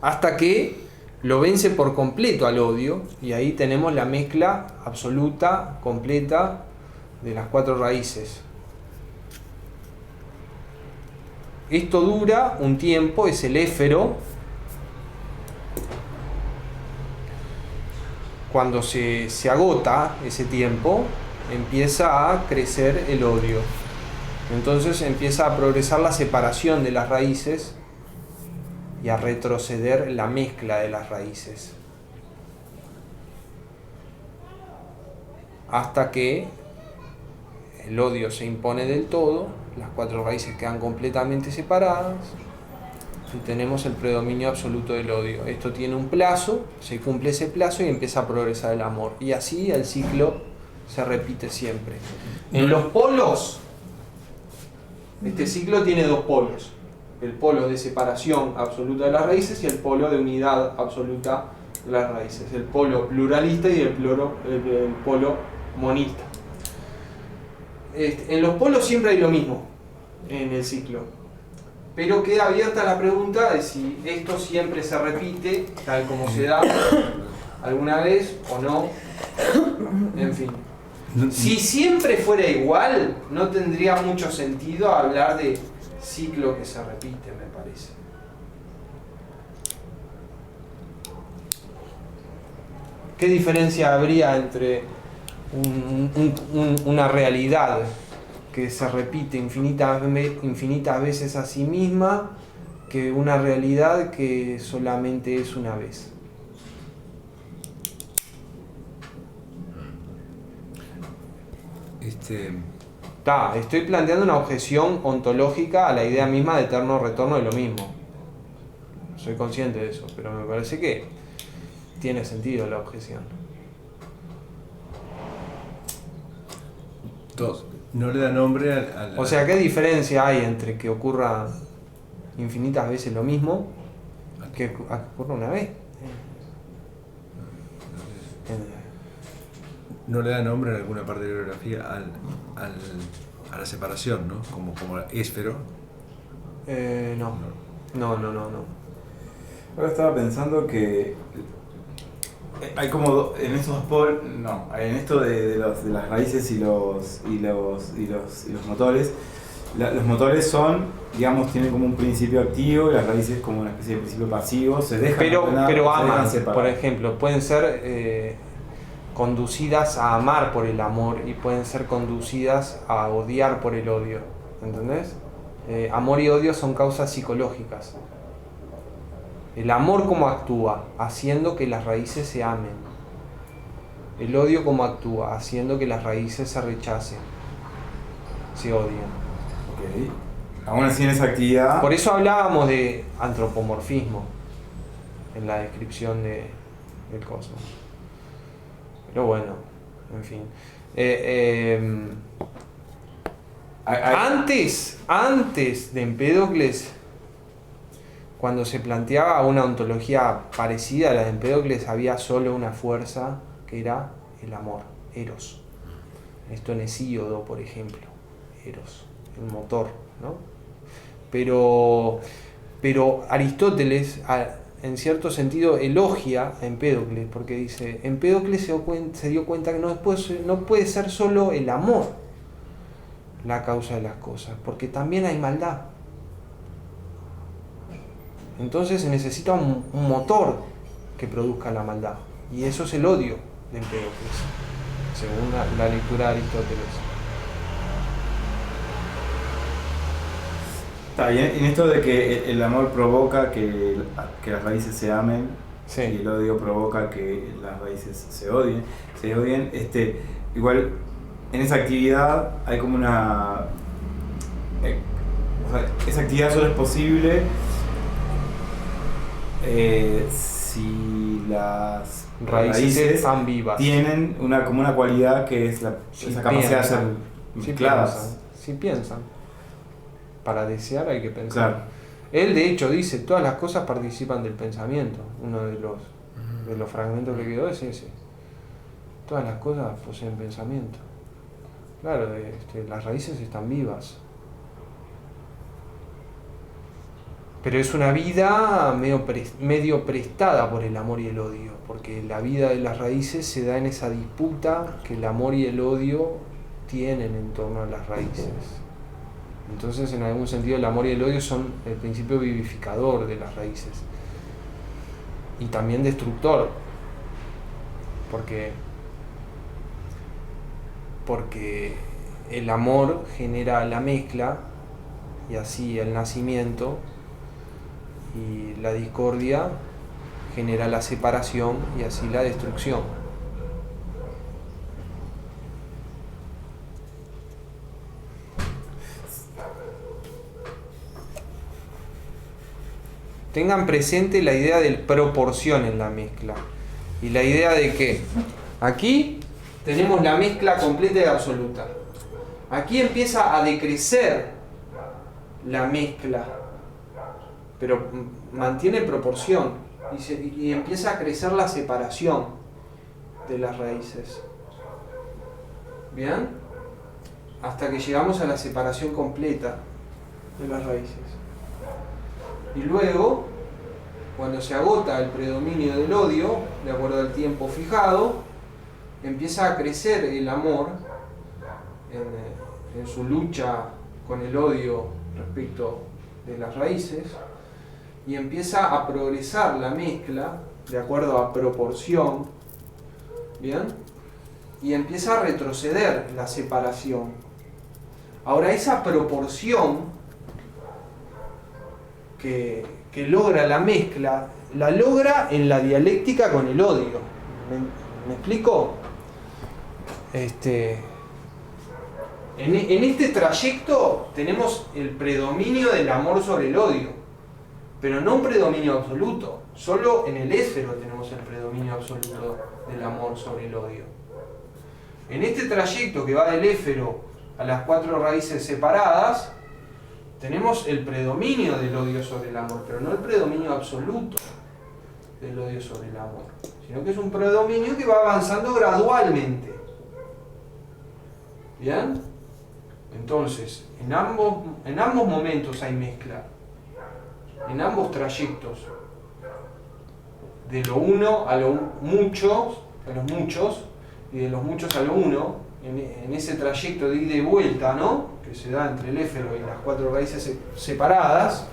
hasta que lo vence por completo al odio, y ahí tenemos la mezcla absoluta, completa de las 4 raíces. Esto dura un tiempo, es el éfero. Cuando se agota ese tiempo, empieza a crecer el odio. Entonces empieza a progresar la separación de las raíces y a retroceder la mezcla de las raíces, hasta que el odio se impone del todo, las 4 raíces quedan completamente separadas y tenemos el predominio absoluto del odio. Esto tiene un plazo, se cumple ese plazo y empieza a progresar el amor, y así el ciclo se repite siempre. En los polos, este ciclo tiene 2 polos: el polo de separación absoluta de las raíces y el polo de unidad absoluta de las raíces, el polo pluralista y el polo monista. En los polos siempre hay lo mismo en el ciclo, pero queda abierta la pregunta de si esto siempre se repite tal como se da alguna vez o no. En fin, si siempre fuera igual, no tendría mucho sentido hablar de ciclo que se repite, me parece. ¿Qué diferencia habría entre una realidad que se repite infinitas veces a sí misma que una realidad que solamente es una vez? Estoy planteando una objeción ontológica a la idea misma de eterno retorno de lo mismo. Soy consciente de eso, pero me parece que tiene sentido la objeción. No le da nombre a la... O sea, ¿qué diferencia hay entre que ocurra infinitas veces lo mismo a que ocurra una vez? No le da nombre en alguna parte de la bibliografía a la separación, ¿no? Como éfero. No. Ahora estaba pensando que hay como en estos dos polos, en esto de las raíces y los motores. Los motores son, digamos, tienen como un principio activo y las raíces como una especie de principio pasivo. Se dejan pero aman, separar. por ejemplo, pueden ser conducidas a amar por el amor y pueden ser conducidas a odiar por el odio, ¿entendés? Amor y odio son causas psicológicas. El amor, ¿cómo actúa? Haciendo que las raíces se amen. El odio cómo actúa, haciendo que las raíces se rechacen, se odien. Ok. Aún así en esa actividad... Por eso hablábamos de antropomorfismo en la descripción del cosmos. Pero bueno, en fin. Antes de Empédocles, cuando se planteaba una ontología parecida a la de Empédocles, había solo una fuerza que era el amor, Eros. Esto en Hesíodo, por ejemplo, Eros, el motor, ¿no? Pero Aristóteles, en cierto sentido, elogia a Empédocles, porque dice, Empédocles se dio cuenta que no puede ser solo el amor la causa de las cosas, porque también hay maldad. Entonces se necesita un motor que produzca la maldad, y eso es el odio de Empédocles, según la lectura de Aristóteles. Está bien, en esto de que el amor provoca que las raíces se amen, Sí. y el odio provoca que las raíces se odien, igual en esa actividad hay como una... o sea, esa actividad solo es posible si las Raíces están vivas. tienen como una cualidad que es Si esa capacidad de ser piensan, si piensan. Para desear hay que pensar. Claro. Él de hecho dice, todas las cosas participan del pensamiento. Uno de los fragmentos que quedó es ese. Todas las cosas poseen pensamiento. Claro, las raíces están vivas. Pero es una vida medio prestada por el amor y el odio, porque la vida de las raíces se da en esa disputa que el amor y el odio tienen en torno a las raíces. Entonces, en algún sentido, el amor y el odio son el principio vivificador de las raíces. Y también destructor. Porque el amor genera la mezcla, y así el nacimiento, y la discordia genera la separación, y así la destrucción. Tengan presente la idea de proporción en la mezcla, y la idea de que aquí tenemos la mezcla completa y absoluta. Aquí empieza a decrecer la mezcla, pero mantiene proporción, y empieza a crecer la separación de las raíces. ¿Bien? Hasta que llegamos a la separación completa de las raíces. Y luego, cuando se agota el predominio del odio, de acuerdo al tiempo fijado, empieza a crecer el amor en su lucha con el odio respecto de las raíces, y empieza a progresar la mezcla de acuerdo a proporción, ¿bien? Y empieza a retroceder la separación. Ahora, esa proporción que logra la mezcla, la logra en la dialéctica con el odio. ¿Me explico? En este trayecto tenemos el predominio del amor sobre el odio, pero no un predominio absoluto. Solo en el éfero tenemos el predominio absoluto del amor sobre el odio. En este trayecto que va del éfero a las 4 raíces separadas, tenemos el predominio del odio sobre el amor, pero no el predominio absoluto del odio sobre el amor, sino que es un predominio que va avanzando gradualmente. ¿Bien? Entonces, en ambos momentos hay mezcla, en ambos trayectos, de lo uno a los muchos, y de los muchos a lo uno, en ese trayecto de ida y vuelta, ¿no?, que se da entre el éfero y las 4 raíces separadas,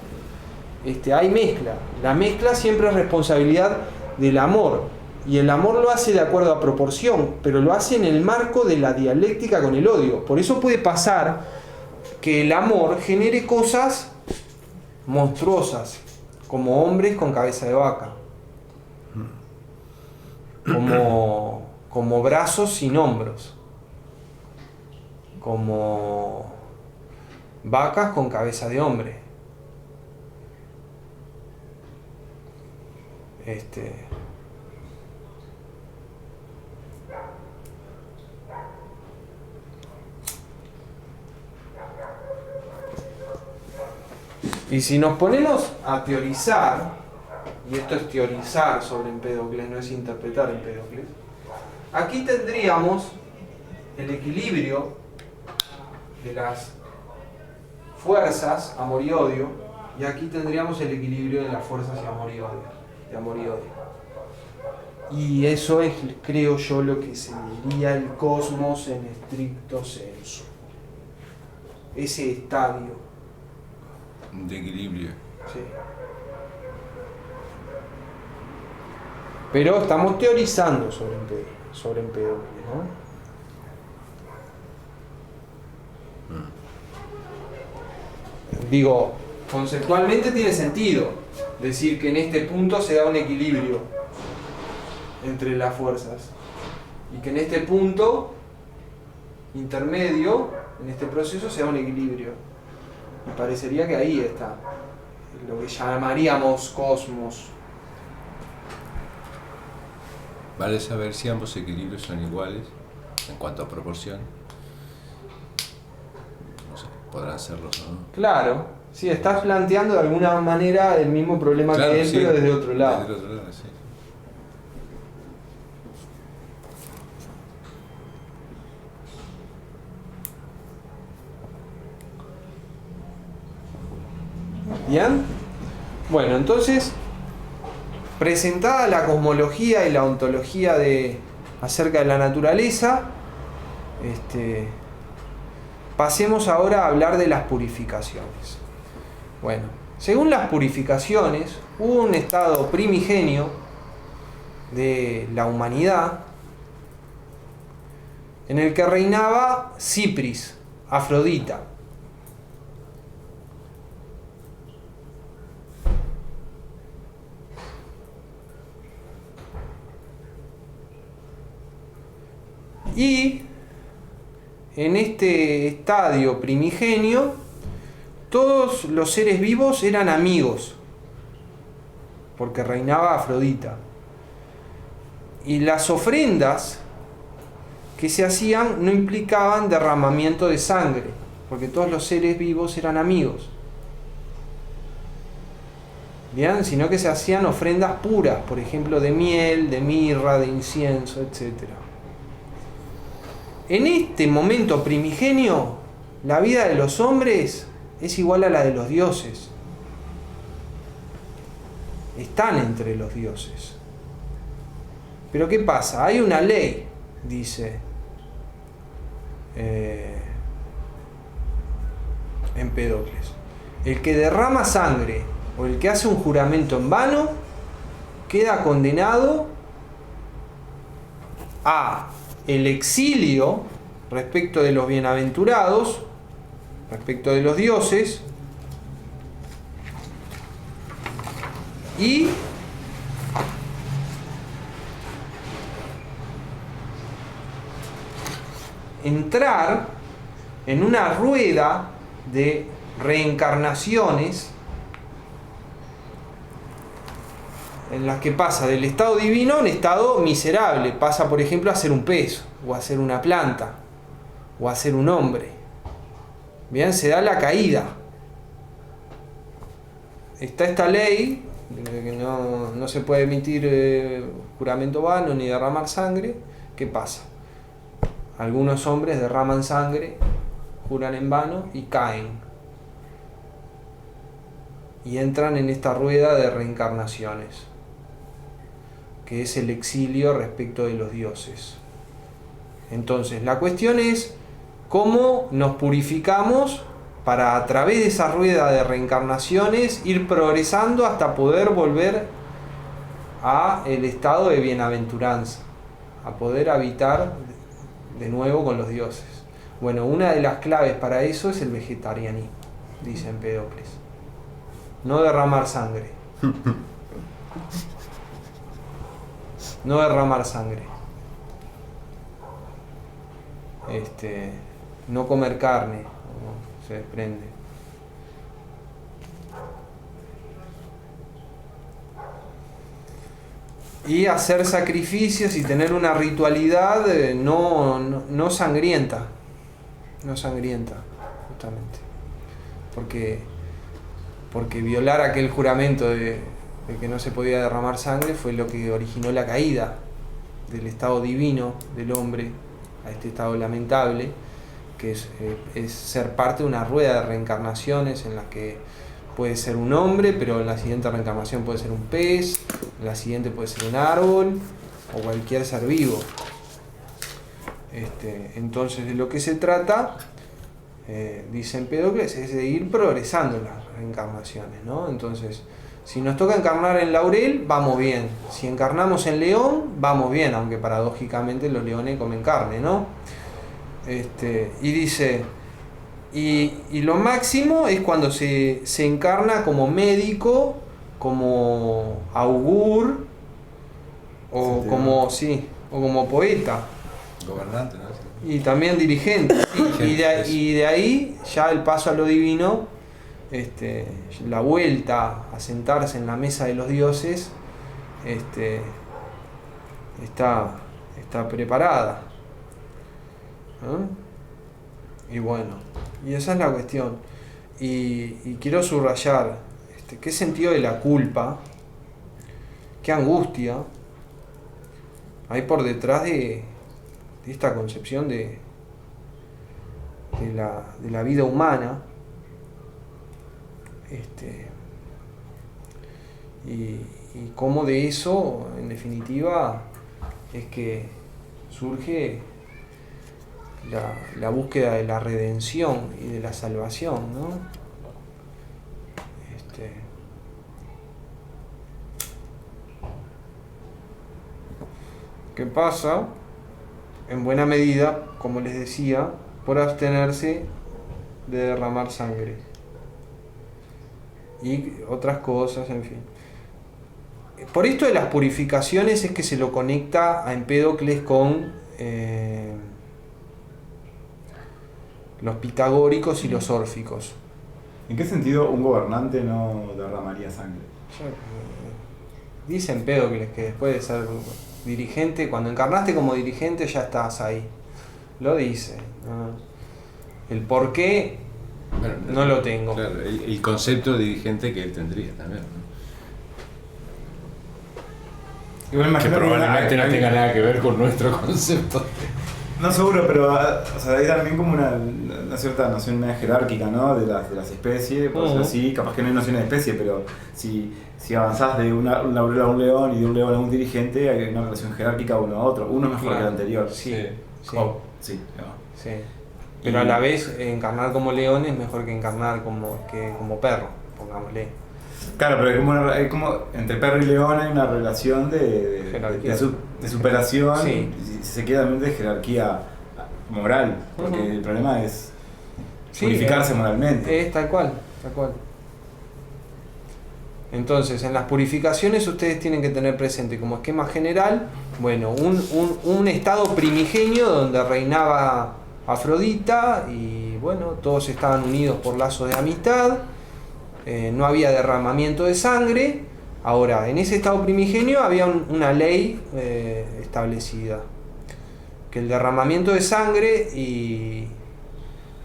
hay mezcla. La mezcla siempre es responsabilidad del amor, y el amor lo hace de acuerdo a proporción, pero lo hace en el marco de la dialéctica con el odio. Por eso puede pasar que el amor genere cosas monstruosas, como hombres con cabeza de vaca, como como brazos sin hombros, como vacas con cabeza de hombre. Y si nos ponemos a teorizar, y esto es teorizar sobre Empédocles, no es interpretar Empédocles, aquí tendríamos el equilibrio de las fuerzas, amor y odio, y aquí tendríamos el equilibrio de las fuerzas de amor y odio. Y eso es, creo yo, lo que sería el cosmos en estricto sensu. Ese estadio de equilibrio. Sí. Pero estamos teorizando sobre Empédocles, ¿no? Digo, conceptualmente tiene sentido decir que en este punto se da un equilibrio entre las fuerzas y que en este punto intermedio, en este proceso, se da un equilibrio. Y parecería que ahí está lo que llamaríamos cosmos. Vale saber si ambos equilibrios son iguales en cuanto a proporción. No sé, podrán serlos o no. Claro, sí, estás planteando de alguna manera el mismo problema Claro, que él, sí, pero desde otro lado. Desde otro lado, sí. ¿Bien? Bueno, entonces, presentada la cosmología y la ontología acerca de la naturaleza, pasemos ahora a hablar de las purificaciones. Bueno, según las purificaciones, hubo un estado primigenio de la humanidad en el que reinaba Cipris, Afrodita. Y en este estadio primigenio, todos los seres vivos eran amigos, porque reinaba Afrodita. Y las ofrendas que se hacían no implicaban derramamiento de sangre, porque todos los seres vivos eran amigos. Bien, sino que se hacían ofrendas puras, por ejemplo, de miel, de mirra, de incienso, etc. En este momento primigenio, la vida de los hombres es igual a la de los dioses. Están entre los dioses. Pero ¿qué pasa? Hay una ley, dice Empédocles. El que derrama sangre o el que hace un juramento en vano queda condenado a el exilio respecto de los bienaventurados, respecto de los dioses, y entrar en una rueda de reencarnaciones en las que pasa del estado divino a un estado miserable. Pasa, por ejemplo, a ser un pez, o a ser una planta, o a ser un hombre. Bien, se da la caída. Está esta ley de que no se puede emitir juramento vano ni derramar sangre. ¿Qué pasa? Algunos hombres derraman sangre, juran en vano y caen. Y entran en esta rueda de reencarnaciones, que es el exilio respecto de los dioses. Entonces, la cuestión es cómo nos purificamos para, a través de esa rueda de reencarnaciones, ir progresando hasta poder volver a el estado de bienaventuranza, a poder habitar de nuevo con los dioses. Bueno, una de las claves para eso es el vegetarianismo, dice Empédocles. No derramar sangre. No derramar sangre. no comer carne, ¿no? Se desprende. Y hacer sacrificios y tener una ritualidad no sangrienta. No sangrienta, justamente. Porque violar aquel juramento de que no se podía derramar sangre fue lo que originó la caída del estado divino del hombre a este estado lamentable, que es ser parte de una rueda de reencarnaciones en las que puede ser un hombre, pero en la siguiente reencarnación puede ser un pez, en la siguiente puede ser un árbol o cualquier ser vivo. Entonces, de lo que se trata, dice Empédocles, es de ir progresando en las reencarnaciones, ¿no? Entonces, si nos toca encarnar en laurel, vamos bien. Si encarnamos en león, vamos bien, aunque paradójicamente los leones comen carne, ¿no? Y dice, y lo máximo es cuando se encarna como médico, como augur, o como poeta. Gobernante, ¿no? Y también dirigente. Y de ahí ya el paso a lo divino, la vuelta a sentarse en la mesa de los dioses, está preparada. ¿Eh? Y bueno, y esa es la cuestión. Y quiero subrayar qué sentido de la culpa, qué angustia hay por detrás de esta concepción de la vida humana, y cómo de eso, en definitiva, es que surge la búsqueda de la redención y de la salvación, ¿no? ¿Qué pasa? En buena medida, como les decía, por abstenerse de derramar sangre y otras cosas, en fin. Por esto de las purificaciones es que se lo conecta a Empédocles con los pitagóricos y los órficos. ¿En qué sentido un gobernante no derramaría sangre? Dice Empédocles que después de ser dirigente, cuando encarnaste como dirigente ya estás ahí. Lo dice, ¿no? El por qué, bueno, no lo tengo. Claro, el concepto de dirigente que él tendría también, ¿no? Que probablemente no tenga nada que ver con nuestro concepto. No seguro, pero hay también como una cierta noción jerárquica, ¿no? de las especies, por decirlo así. Capaz que no hay nociones de especie, pero si avanzás de un laurel a un león y de un león a un dirigente, hay una relación jerárquica uno a otro. Uno es mejor que el anterior. Sí. Sí. Pero a la vez, encarnar como león es mejor que encarnar como perro, pongámosle. Claro, pero es como entre perro y león hay una relación de superación, sí. Y se queda también de jerarquía moral, porque el problema es purificarse moralmente. Es tal cual. Entonces, en las purificaciones ustedes tienen que tener presente como esquema general, bueno, un estado primigenio donde reinaba Afrodita y bueno, todos estaban unidos por lazos de amistad. No había derramamiento de sangre. Ahora, en ese estado primigenio había una ley establecida, que el derramamiento de sangre y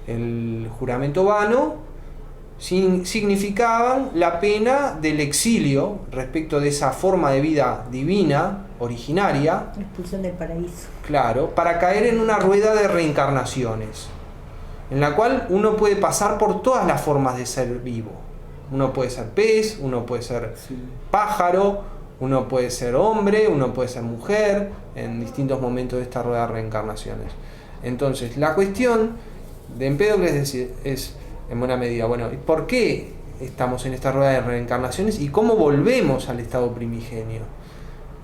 el juramento vano significaban la pena del exilio respecto de esa forma de vida divina, originaria, la expulsión del paraíso. Claro, para caer en una rueda de reencarnaciones, en la cual uno puede pasar por todas las formas de ser vivo. Uno puede ser pez, uno puede ser pájaro, uno puede ser hombre, uno puede ser mujer, en distintos momentos de esta rueda de reencarnaciones. Entonces, la cuestión de Empédocles es en buena medida, bueno, ¿por qué estamos en esta rueda de reencarnaciones y cómo volvemos al estado primigenio?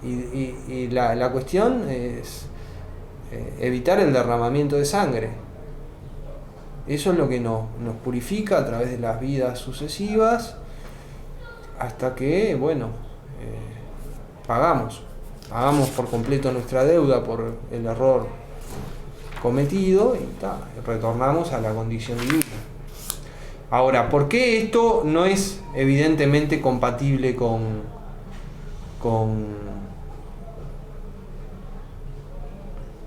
Y la cuestión es evitar el derramamiento de sangre. Eso es lo que nos purifica a través de las vidas sucesivas hasta que, bueno, pagamos por completo nuestra deuda por el error cometido y retornamos a la condición divina. Ahora, ¿por qué esto no es evidentemente compatible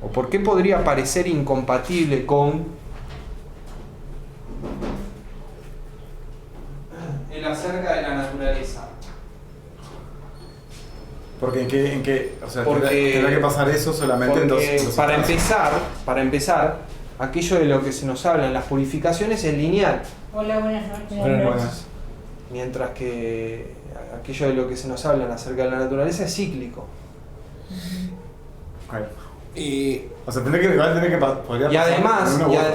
o por qué podría parecer incompatible con el acerca de la naturaleza? Porque en qué, o sea, Porque- tendrá que pasar eso solamente en Porque, dos para etapas. empezar, aquello de lo que se nos habla en las purificaciones es lineal, Hola, buenas noches. Buenas. mientras que aquello de lo que se nos habla acerca de la naturaleza es cíclico. Ok. Y O sea, podría Y pasar además, en uno u otro.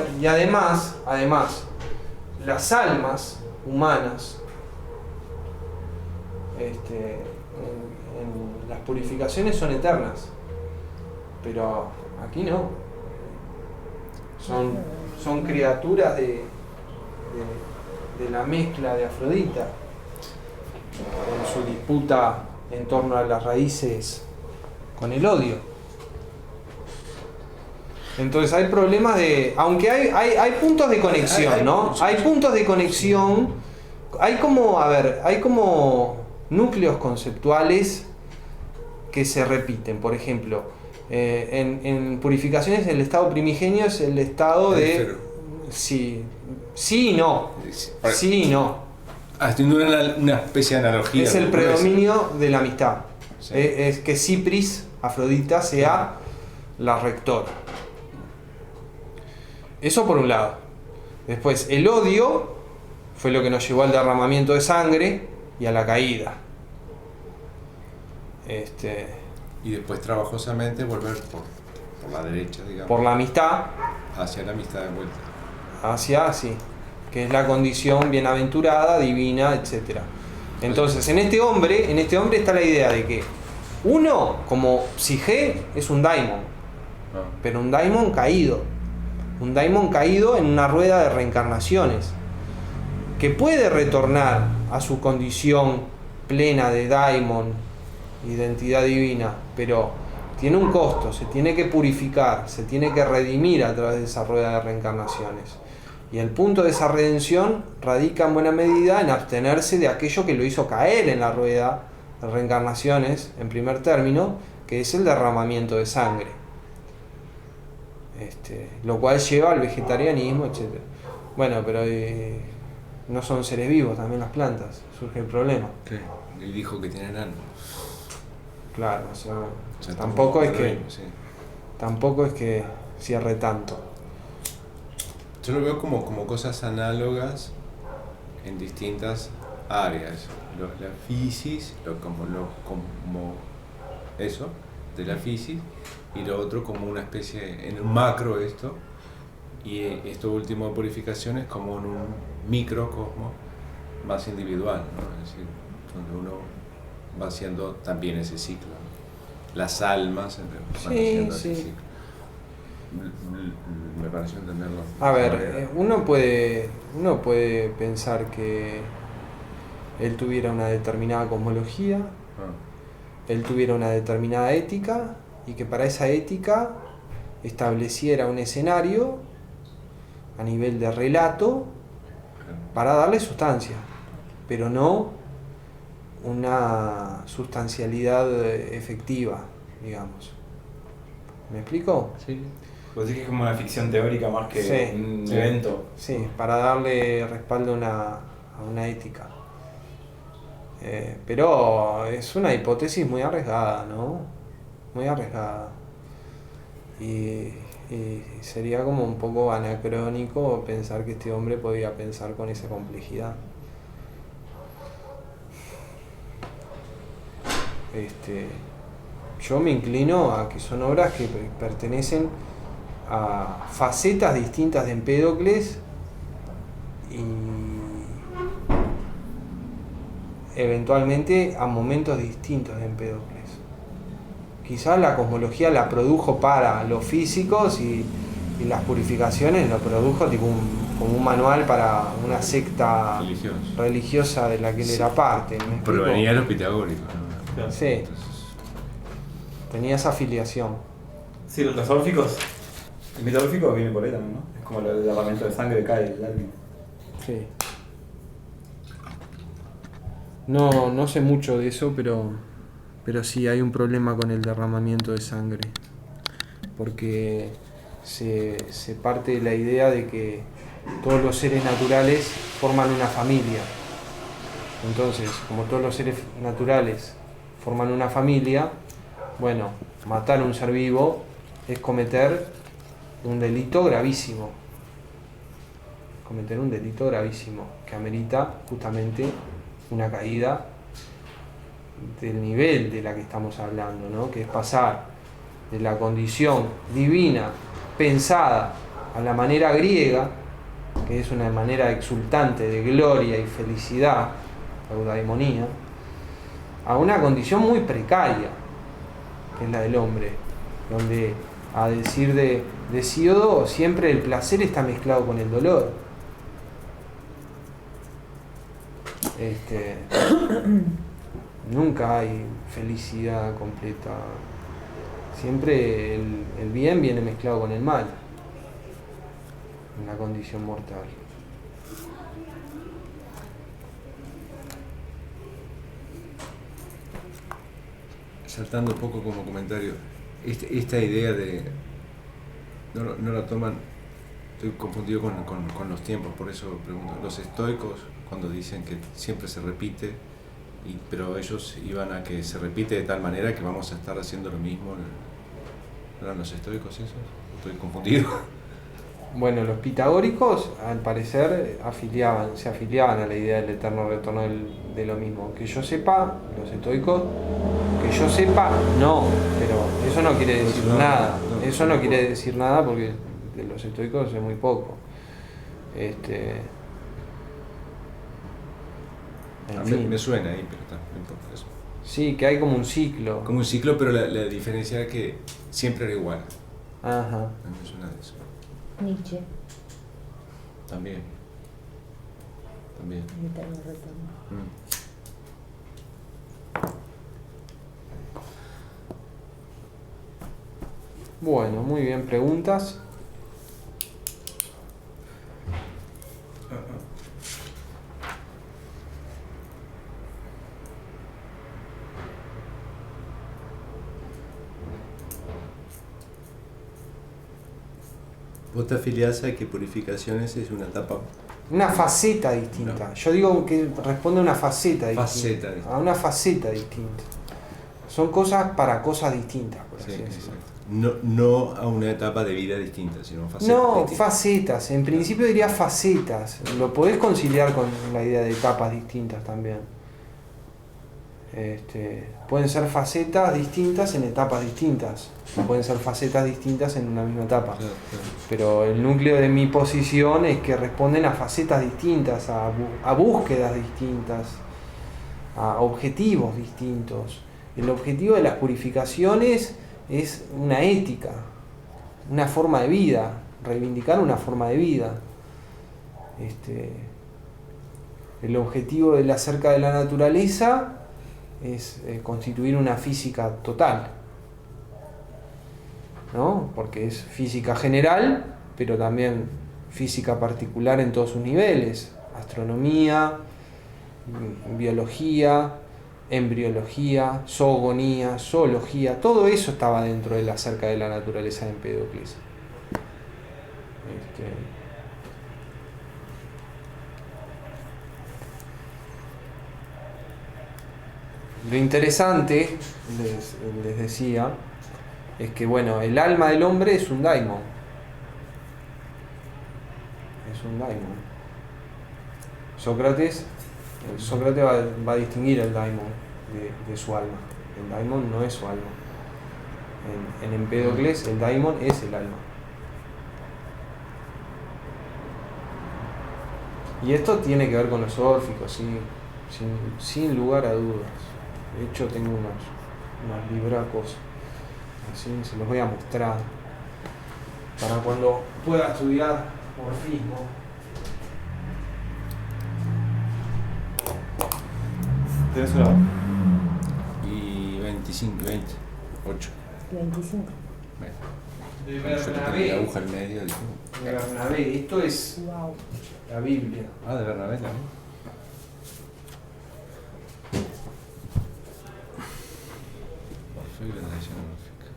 además, las almas humanas, en las purificaciones son eternas, pero aquí no. Son criaturas de la mezcla de Afrodita, en su disputa en torno a las raíces con el odio. Entonces hay problemas aunque hay puntos de conexión, ¿no? Hay puntos de conexión, hay como núcleos conceptuales que se repiten. Por ejemplo, en purificaciones el estado primigenio es el estado de... Cero. Sí y no. Sí y no. haciendo una especie de analogía. Es el ¿no? predominio de la amistad. Sí. Es que Cipris, Afrodita, sea la rectora. Eso por un lado. Después, el odio fue lo que nos llevó al derramamiento de sangre y a la caída. Y después trabajosamente volver por la derecha, digamos, Por la amistad hacia la amistad de vuelta. hacia que es la condición bienaventurada, divina, etc. Entonces, en este hombre está la idea de que uno, como Psige, es un daimon, pero un daimon caído. Un daimon caído en una rueda de reencarnaciones, que puede retornar a su condición plena de daimon, identidad divina, pero tiene un costo, se tiene que purificar, se tiene que redimir a través de esa rueda de reencarnaciones. Y el punto de esa redención radica en buena medida en abstenerse de aquello que lo hizo caer en la rueda de reencarnaciones, en primer término, que es el derramamiento de sangre. Lo cual lleva al vegetarianismo, etc. Bueno, pero no son seres vivos también las plantas, surge el problema. Sí. Y dijo que tienen alma. Claro, o sea, O sea, tampoco es todo que bien, sí. tampoco es que cierre tanto. Yo lo veo como cosas análogas en distintas áreas. La fisis, como eso, de la fisis, y lo otro como una especie, en un macro esto, y esto último de purificación es como en un microcosmo más individual, ¿no? Es decir, donde uno va haciendo también ese ciclo, ¿no? Las almas van haciendo ese sí. ciclo. Me pareció entenderlo. A ver, uno puede pensar que él tuviera una determinada cosmología, él tuviera una determinada ética, y que para esa ética estableciera un escenario a nivel de relato para darle sustancia, pero no una sustancialidad efectiva, digamos. ¿Me explico? Sí. Pues es que es como una ficción teórica más que Sí. un Sí. evento. Sí, para darle respaldo a una ética. Pero es una hipótesis muy arriesgada, ¿no? Muy arriesgada. Y sería como un poco anacrónico pensar que este hombre podía pensar con esa complejidad. Yo me inclino a que son obras que pertenecen a facetas distintas de Empédocles y eventualmente a momentos distintos de Empédocles. Quizás la cosmología la produjo para los físicos y las purificaciones lo produjo como un manual para una secta religiosa de la que él era parte. ¿me explico? Provenía de los pitagóricos, ¿no? Sí, tenía esa afiliación. Sí, los órficos. El mitológico viene por ahí también, ¿no? Es como el derramamiento de sangre cae del alma. Sí. No sé mucho de eso, pero sí hay un problema con el derramamiento de sangre. Porque se parte de la idea de que todos los seres naturales forman una familia. Entonces, como todos los seres naturales forman una familia, bueno, matar a un ser vivo es cometer un delito gravísimo. Cometer un delito gravísimo que amerita justamente una caída del nivel de la que estamos hablando, ¿no? Que es pasar de la condición divina pensada a la manera griega, que es una manera exultante de gloria y felicidad, eudaimonía, a una condición muy precaria, que es la del hombre, donde, a decir de Hesíodo, siempre el placer está mezclado con el dolor. Nunca hay felicidad completa. Siempre el bien viene mezclado con el mal en la condición mortal. Saltando un poco como comentario, esta idea de... No la toman, estoy confundido con los tiempos, por eso pregunto. Los estoicos, cuando dicen que siempre se repite, pero ellos iban a que se repite de tal manera que vamos a estar haciendo lo mismo. ¿Eran los estoicos esos? Estoy confundido. Bueno, los pitagóricos, al parecer, se afiliaban a la idea del eterno retorno de lo mismo. Que yo sepa, los estoicos, no, pero eso no quiere decir nada. Eso no quiere decir nada porque de los estoicos es muy poco. Me suena ahí, pero no importa eso. Sí, que hay como un ciclo. Como un ciclo, pero la diferencia es que siempre era igual. Ajá. Me suena de eso. Nietzsche. También. El eterno retorno. Bueno, muy bien. ¿Preguntas? ¿Vos te afiliás a que purificaciones es una etapa? Una faceta distinta. No. Yo digo que responde a una faceta distinta. Distinta. A una faceta distinta. Son cosas para cosas distintas, por así decirlo. No a una etapa de vida distinta, sino facetas. No, distintas. facetas. En principio diría facetas. Lo podés conciliar con la idea de etapas distintas también. Pueden ser facetas distintas en etapas distintas. Pueden ser facetas distintas en una misma etapa. Claro. Pero el núcleo de mi posición es que responden a facetas distintas, a búsquedas distintas, a objetivos distintos. El objetivo de las purificaciones es una ética, una forma de vida, reivindicar una forma de vida. El objetivo de la cerca de la naturaleza es constituir una física total, ¿no? Porque es física general, pero también física particular en todos sus niveles: astronomía, biología, embriología, zoogonía, zoología. Todo eso estaba dentro de la cerca de la naturaleza de Empédocles. Lo interesante, les decía, es que bueno, el alma del hombre es un daimon. Es un daimon. Sócrates va a distinguir el daimon de su alma. El daimon no es su alma. En Empédocles el daimon es el alma. Y esto tiene que ver con los órficos, ¿sí? sin lugar a dudas. De hecho tengo unos libracos, así se los voy a mostrar para cuando pueda estudiar orfismo. ¿Tienes una? Y 25, 20, 8. 25. Bueno. de Yo le ponía la aguja al medio. Dije, De Bernabé. Esto es Wow. la Biblia. ah, de Bernabé también. Orfeo y la tradición olímpica.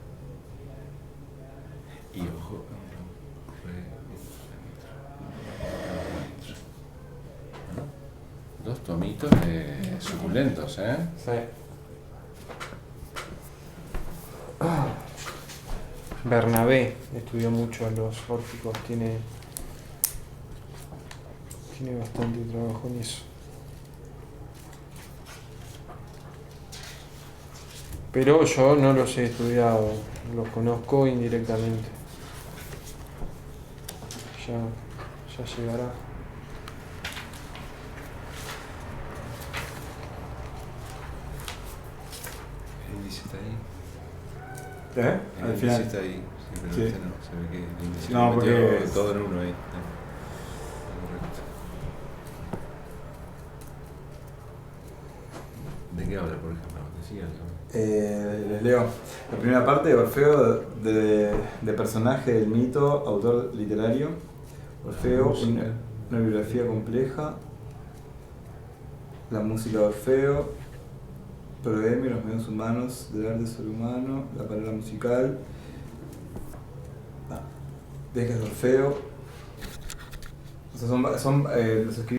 Y ojo, dos tomitos suculentos, ¿eh? Sí. Bernabé estudió mucho a los órficos, tiene bastante trabajo en eso. Pero yo no los he estudiado, los conozco indirectamente. Ya llegará. El índice está ahí. ¿Eh? El Al índice final. está ahí. Sí, pero Sí. este no. Se ve que el índice No, lo porque metió es- todo en uno ahí. Correcto. ¿De qué habla, por ejemplo? Decía algo. Les leo. La primera parte, Orfeo, de personaje del mito, autor literario. Orfeo, una biografía compleja. La música de Orfeo. Proemio, los medios humanos del arte sobrehumano. La palabra musical. Viajes de Orfeo. O sea, son los escritos